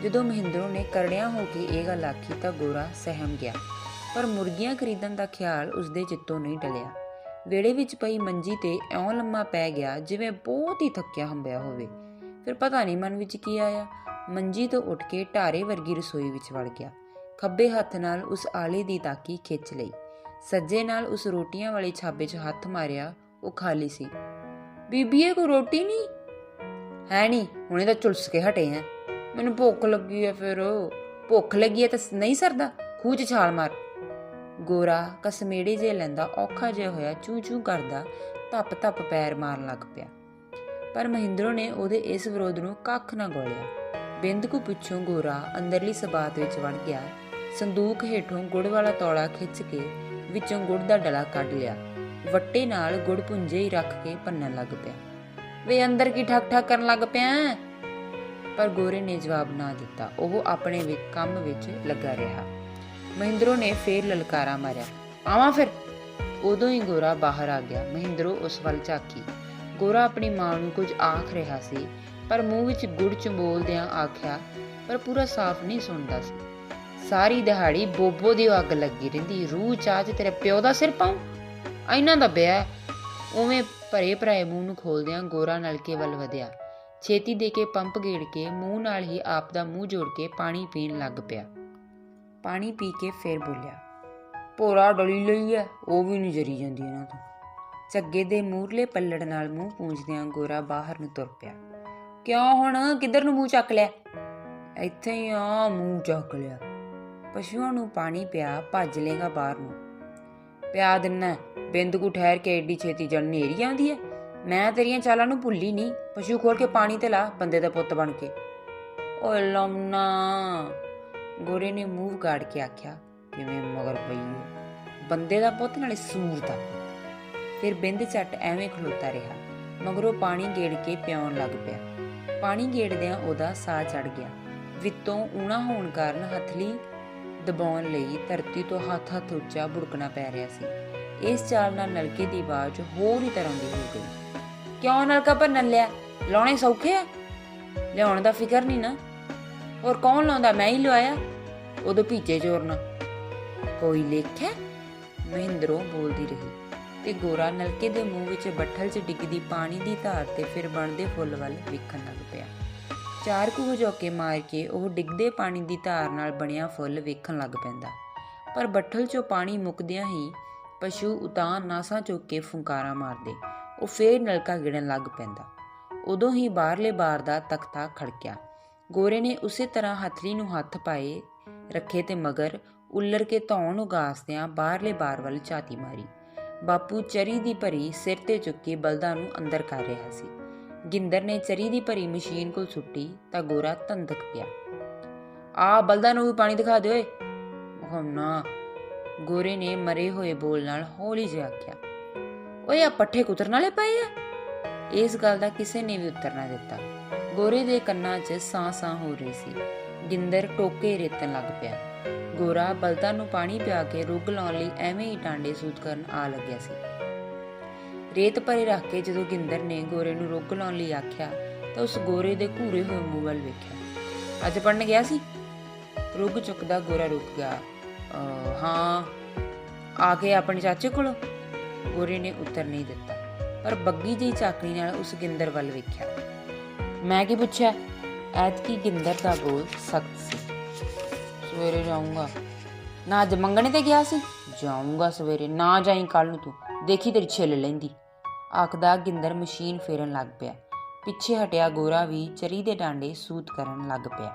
ਜਦੋਂ ਮਹਿੰਦਰੋਂ ਨੇ ਕਰੜਿਆਂ ਹੋ ਕੇ ਇਹ ਗੱਲ ਆਖੀ ਤਾਂ ਗੋਰਾ ਸਹਿਮ ਗਿਆ, ਪਰ ਮੁਰਗੀਆਂ ਖਰੀਦਣ ਦਾ ਖਿਆਲ ਉਸਦੇ ਚਿੱਤੋਂ ਨਹੀਂ ਟਲਿਆ। ਵਿਹੜੇ ਵਿੱਚ ਪਈ ਮੰਜੀ ਤੇ ਇਉਂ ਲੰਮਾ ਪੈ ਗਿਆ ਜਿਵੇਂ ਬਹੁਤ ਹੀ ਥੱਕਿਆ ਹੰਬਿਆ ਹੋਵੇ। ਫਿਰ ਪਤਾ ਨਹੀਂ ਮਨ ਵਿੱਚ ਕੀ ਆਇਆ, ਮੰਜੀ ਤੋਂ ਉੱਠ ਕੇ ਢਾਰੇ ਵਰਗੀ ਰਸੋਈ ਵਿੱਚ ਵੜ ਗਿਆ। ਖੱਬੇ ਹੱਥ ਨਾਲ ਉਸ ਆਲੇ ਦੀ ਤਾਕੀ ਖਿੱਚ ਲਈ, ਸੱਜੇ ਨਾਲ ਉਸ ਰੋਟੀਆਂ ਵਾਲੇ ਛਾਬੇ 'ਚ ਹੱਥ ਮਾਰਿਆ, ਉਹ ਖਾਲੀ ਸੀ। ਬੀਬੀਏ ਕੋਈ ਰੋਟੀ ਨਹੀਂ? ਹੈ ਨਹੀਂ, ਹੁਣੇ ਤਾਂ ਝੁਲਸ ਕੇ ਹਟੇ ਆ। ਮੈਨੂੰ ਭੁੱਖ ਲੱਗੀ ਹੈ। ਫਿਰ ਭੁੱਖ ਲੱਗੀ ਹੈ ਤਾਂ ਨਹੀਂ ਸਰਦਾ, ਖੂਹ 'ਚ ਛਾਲ ਮਾਰ। ਗੋਰਾ ਕਸਮੇੜੇ ਜੇ ਲੈਂਦਾ ਔਖਾ ਜਿਹਾ ਹੋਇਆ ਚੂੰ ਚੂੰ ਕਰਦਾ ਧੱਪ ਧੱਪ ਪੈਰ ਮਾਰਨ ਲੱਗ ਪਿਆ। ਪਰ ਮਹਿੰਦਰੋਂ ਨੇ ਉਹਦੇ ਇਸ ਵਿਰੋਧ ਨੂੰ ਕੱਖ ਨਾ ਗੋਲਿਆ। ਬਿੰਦ ਕੁ ਪਿੱਛੋਂ ਗੋਰਾ ਅੰਦਰਲੀ ਸਬਾਤ ਵਿੱਚ ਵੜ ਗਿਆ। ਸੰਦੂਕ ਹੇਠੋਂ ਗੁੜ ਵਾਲਾ ਤੌਲਾ ਖਿੱਚ ਕੇ ਵਿੱਚੋਂ ਗੁੜ ਦਾ ਡਲਾ ਕੱਢ ਲਿਆ। ਵੱਟੇ ਨਾਲ ਗੁੜ ਪੁੰਜੇ ਹੀ ਰੱਖ ਕੇ ਭੰਨਣ ਲੱਗ ਪਿਆ। ਵੇ ਅੰਦਰ ਕੀ ਠੱਕ ਠੱਕ ਕਰਨ ਲੱਗ ਪਿਆ? ਪਰ ਗੋਰੇ ਨੇ ਜਵਾਬ ਨਾ ਦਿੱਤਾ, ਉਹ ਆਪਣੇ ਕੰਮ ਵਿੱਚ ਲੱਗਾ ਰਿਹਾ। ਮਹਿੰਦਰੋਂ ਨੇ ਫੇਰ ਲਲਕਾਰਾ ਮਾਰਿਆ, ਆਵਾਂ ਫਿਰ? ਉਦੋਂ ਹੀ ਗੋਰਾ ਬਾਹਰ ਆ ਗਿਆ। ਮਹਿੰਦਰੋਂ ਉਸ ਵੱਲ ਝਾਕੀ। ਗੋਰਾ ਆਪਣੀ ਮਾਂ ਨੂੰ ਕੁਝ ਆਖ ਰਿਹਾ ਸੀ, ਪਰ ਮੂੰਹ ਵਿੱਚ ਗੁੜ ਚੰਬੋਲਦਿਆਂ ਆਖਿਆ, ਪਰ ਪੂਰਾ ਸਾਫ਼ ਨਹੀਂ ਸੁਣਦਾ ਸੀ। ਸਾਰੀ ਦਿਹਾੜੀ ਬੋਬੋ ਦੀ ਅੱਗ ਲੱਗੀ ਰਹਿੰਦੀ, ਰੂਹ ਚਾਹ 'ਚ ਤੇਰੇ ਪਿਓ ਦਾ ਸਿਰ ਪਾਉਂ, ਇਹਨਾਂ ਦਾ ਵਿਆਹ। ਉਵੇਂ ਭਰੇ ਭਰਾਏ ਮੂੰਹ ਨੂੰ ਖੋਲਦਿਆਂ ਗੋਰਾ ਨਲਕੇ ਵੱਲ ਵਧਿਆ। ਛੇਤੀ ਦੇ ਕੇ ਪੰਪ ਗੇੜ ਕੇ ਮੂੰਹ ਨਾਲ ਹੀ ਆਪ ਦਾ ਮੂੰਹ ਜੋੜ ਕੇ ਪਾਣੀ ਪੀਣ ਲੱਗ ਪਿਆ। ਪਾਣੀ ਪੀ ਕੇ ਫੇਰ ਬੋਲਿਆ, ਭੋਰਾ ਡਲੀ ਲਈ ਹੈ, ਉਹ ਵੀ ਨਹੀਂ ਜਰੀ ਜਾਂਦੀ ਇਹਨਾਂ ਤੋਂ। ਝੱਗੇ ਦੇ ਮੂਹਰਲੇ ਪੱਲੜ ਨਾਲ ਮੂੰਹ ਪੂੰਝਦਿਆਂ ਗੋਰਾ ਬਾਹਰ ਨੂੰ ਤੁਰ ਪਿਆ। ਕਿਉਂ ਹੁਣ ਕਿੱਧਰ ਨੂੰ ਮੂੰਹ ਚੱਕ ਲਿਆ? ਇੱਥੇ ਹੀ ਆ, ਮੂੰਹ ਚੱਕ ਲਿਆ। ਪਸ਼ੂਆਂ ਨੂੰ ਪਾਣੀ ਪਿਆ, ਭੱਜ ਲੇਗਾ ਬਾਹਰ ਨੂੰ। ਪਿਆ ਦਿੰਨਾ, ਬਿੰਦ ਕੁ ਠਹਿਰ ਕੇ ਏਡੀ ਛੇਤੀ ਜਲ ਨੇਰੀ ਆਉਂਦੀ ਹੈ। ਮੈਂ ਤੇਰੀਆਂ ਚਾਲਾਂ ਨੂੰ ਭੁੱਲੀ ਨਹੀਂ, ਪਸ਼ੂ ਖੋਲ ਕੇ ਪਾਣੀ ਤੇ ਲਾ, ਬੰਦੇ ਦਾ ਪੁੱਤ ਬਣ ਕੇ। ਓਏ ਲੰਮਣਾ, ਗੋਰੇ ਨੇ ਮੂੰਹ ਗਾੜ ਕੇ ਆਖਿਆ। ਕਿਵੇਂ ਮਗਰ ਪਈ ਓ, ਬੰਦੇ ਦਾ ਪੁੱਤ ਨਾਲੇ ਸੂਰ ਦਾ ਪੁੱਤ। ਫਿਰ ਬਿੰਦ ਝੱਟ ਐਵੇਂ ਖਲੋਤਾ ਰਿਹਾ। ਮਗਰੋਂ ਪਾਣੀ ਗੇੜ ਕੇ ਪਿਆਉਣ ਲੱਗ ਪਿਆ। ਪਾਣੀ ਗੇੜਦਿਆਂ ਉਹਦਾ ਸਾਹ ਚੜ ਗਿਆ। ਵਿੱਤੋਂ ਊਣਾ ਹੋਣ ਕਾਰਨ ਹਥਲੀ ਦਬਾਉਣ ਲਈ ਧਰਤੀ ਤੋਂ ਹੱਥ ਉੱਚਾ ਬੁੜਕਣਾ ਪੈ ਰਿਹਾ ਸੀ। ਇਸ ਚਾਲ ਨਾਲ ਨਲਕੇ ਦੀ ਆਵਾਜ਼ ਹੋਰ ਹੀ ਤਰ੍ਹਾਂ ਦੀ ਹੋ ਗਈ। ਕਿਉਂ ਨਲਕਾ ਭੰਨਣ ਲਿਆ? ਲਾਉਣੇ ਸੌਖੇ ਆ? ਲਿਆਉਣ ਦਾ ਫਿਕਰ ਨਹੀਂ ਨਾ? ਹੋਰ ਕੌਣ ਲਾਉਂਦਾ? ਮੈਂ ਹੀ ਲਵਾਇਆ। ਉਦੋਂ ਭੀਚੇ ਚੋਰ ਨਾ ਕੋਈ ਲੇਖਿਆ? ਮਹਿੰਦਰੋਂ ਬੋਲਦੀ ਰਹੀ ਤੇ ਗੋਰਾ ਨਲਕੇ ਦੇ ਮੂੰਹ ਵਿੱਚ ਬੱਠਲ 'ਚ ਡਿੱਗਦੀ ਪਾਣੀ ਦੀ ਧਾਰ ਤੇ ਫਿਰ ਬਣਦੇ ਫੁੱਲ ਵੱਲ ਵੇਖਣ ਲੱਗ ਪਿਆ। ਚਾਰ ਕੁ ਝੋਕੇ ਮਾਰ ਕੇ ਉਹ ਡਿੱਗਦੇ ਪਾਣੀ ਦੀ ਧਾਰ ਨਾਲ ਬਣਿਆ ਫੁੱਲ ਵੇਖਣ ਲੱਗ ਪੈਂਦਾ। ਪਰ ਬੱਠਲ 'ਚੋਂ ਪਾਣੀ ਮੁੱਕਦਿਆਂ ਹੀ ਪਸ਼ੂ ਉਤਾਂਹ ਨਾਸਾਂ ਚੁੱਕ ਕੇ ਫੁੰਕਾਰਾਂ ਮਾਰਦੇ। ਉਹ ਫੇਰ ਨਲਕਾ ਗਿੜਨ ਲੱਗ ਪੈਂਦਾ। ਉਦੋਂ ਹੀ ਬਾਹਰਲੇ ਬਾਰ ਦਾ ਤਖਤਾ ਖੜਕਿਆ। ਗੋਰੇ ਨੇ ਉਸੇ ਤਰ੍ਹਾਂ ਹਥਲੀ ਨੂੰ ਹੱਥ ਪਾਏ ਰੱਖੇ ਤੇ ਮਗਰ ਉੱਲਰ ਕੇ ਧੌਣ ਉਗਾਸਦਿਆਂ ਬਾਹਰਲੇ ਬਾਰ ਵੱਲ ਝਾਤੀ ਮਾਰੀ। ਬਾਪੂ ਚਰੀ ਦੀ ਭਰੀ ਸਿਰ ਤੇ ਚੁੱਕੀ ਬਲਦਾਂ ਨੂੰ ਅੰਦਰ ਕਰ ਰਿਹਾ ਸੀ। ਗਿੰਦਰ ਨੇ ਚਰੀ ਦੀ ਭਰੀ ਮਸ਼ੀਨ ਕੋਲ ਸੁੱਟੀ ਤਾਂ ਗੋਰਾ ਧੰਦਕ ਪਿਆ। ਆ ਬਲਦਾਂ ਨੂੰ ਵੀ ਪਾਣੀ ਦਿਖਾ ਦੇ ਓਏ। ਨਾ, ਗੋਰੇ ਨੇ ਮਰੇ ਹੋਏ ਬੋਲ ਨਾਲ ਹੌਲੀ ਜਿਹਾ ਆਖਿਆ। ਓਏ ਆ ਪੱਠੇ ਕੁਤਰਨ ਵਾਲੇ ਪਏ ਆ। ਇਸ ਗੱਲ ਦਾ ਕਿਸੇ ਨੇ ਵੀ ਉੱਤਰ ਨਾ ਦਿੱਤਾ। ਗੋਰੇ ਦੇ ਕੰਨਾਂ 'ਚ ਸਾਂ ਹੋ ਰਹੀ ਸੀ। ਗਿੰਦਰ ਟੋਕੇ ਰੇਤਣ ਲੱਗ ਪਿਆ। ਗੋਰਾ ਬਲਦਾਂ ਨੂੰ ਪਾਣੀ ਪਿਆ ਕੇ ਰੁੱਗ ਲਾਉਣ ਲਈ ਐਵੇਂ ਹੀ ਟਾਂਡੇ ਸੂਤ ਕਰਨ ਆ ਲੱਗਿਆ ਸੀ। ਰੇਤ ਭਰੇ ਰੱਖ ਕੇ ਜਦੋਂ ਗਿੰਦਰ ਨੇ ਗੋਰੇ ਨੂੰ ਰੁੱਗ ਲਾਉਣ ਲਈ ਆਖਿਆ ਤਾਂ ਉਸ ਗੋਰੇ ਦੇ ਘੂਰੇ ਹੋਏ ਮੂੰਹ ਵੱਲ ਵੇਖਿਆ। ਅੱਜ ਪੜਨ ਗਿਆ ਸੀ? ਰੁੱਗ ਚੁੱਕਦਾ ਗੋਰਾ ਰੁਕ ਗਿਆ। ਹਾਂ, ਆ ਕੇ ਆਪਣੇ ਚਾਚੇ ਕੋਲੋਂ? ਗੋਰੇ ਨੇ ਉੱਤਰ ਨਹੀਂ ਦਿੱਤਾ, ਪਰ ਬੱਗੀ ਜਿਹੀ ਝਾਕਣੀ ਨਾਲ ਉਸ ਗਿੰਦਰ ਵੱਲ ਵੇਖਿਆ। ਮੈਂ ਕੀ ਪੁੱਛਿਆ? ਐਤਕੀ ਗਿੰਦਰ ਦਾ ਬੋਲ ਸਖਤ ਸੀ। ਸਵੇਰੇ ਜਾਊਂਗਾ। ਨਾ ਅੱਜ ਮੰਗਣੇ ਤੇ ਗਿਆ ਸੀ? ਜਾਊਂਗਾ ਸਵੇਰੇ। ਨਾ ਜਾਈ, ਕੱਲ ਨੂੰ ਤੂੰ ਦੇਖੀ ਤੇਰੀ ਛਿੱਲ ਲੈਂਦੀ। ਆਖਦਾ ਗਿੰਦਰ ਮਸ਼ੀਨ ਫੇਰਨ ਲੱਗ ਪਿਆ। ਪਿੱਛੇ ਹਟਿਆ ਗੋਰਾ ਵੀ ਚਰੀ ਦੇ ਡਾਂਡੇ ਸੂਤ ਕਰਨ ਲੱਗ ਪਿਆ।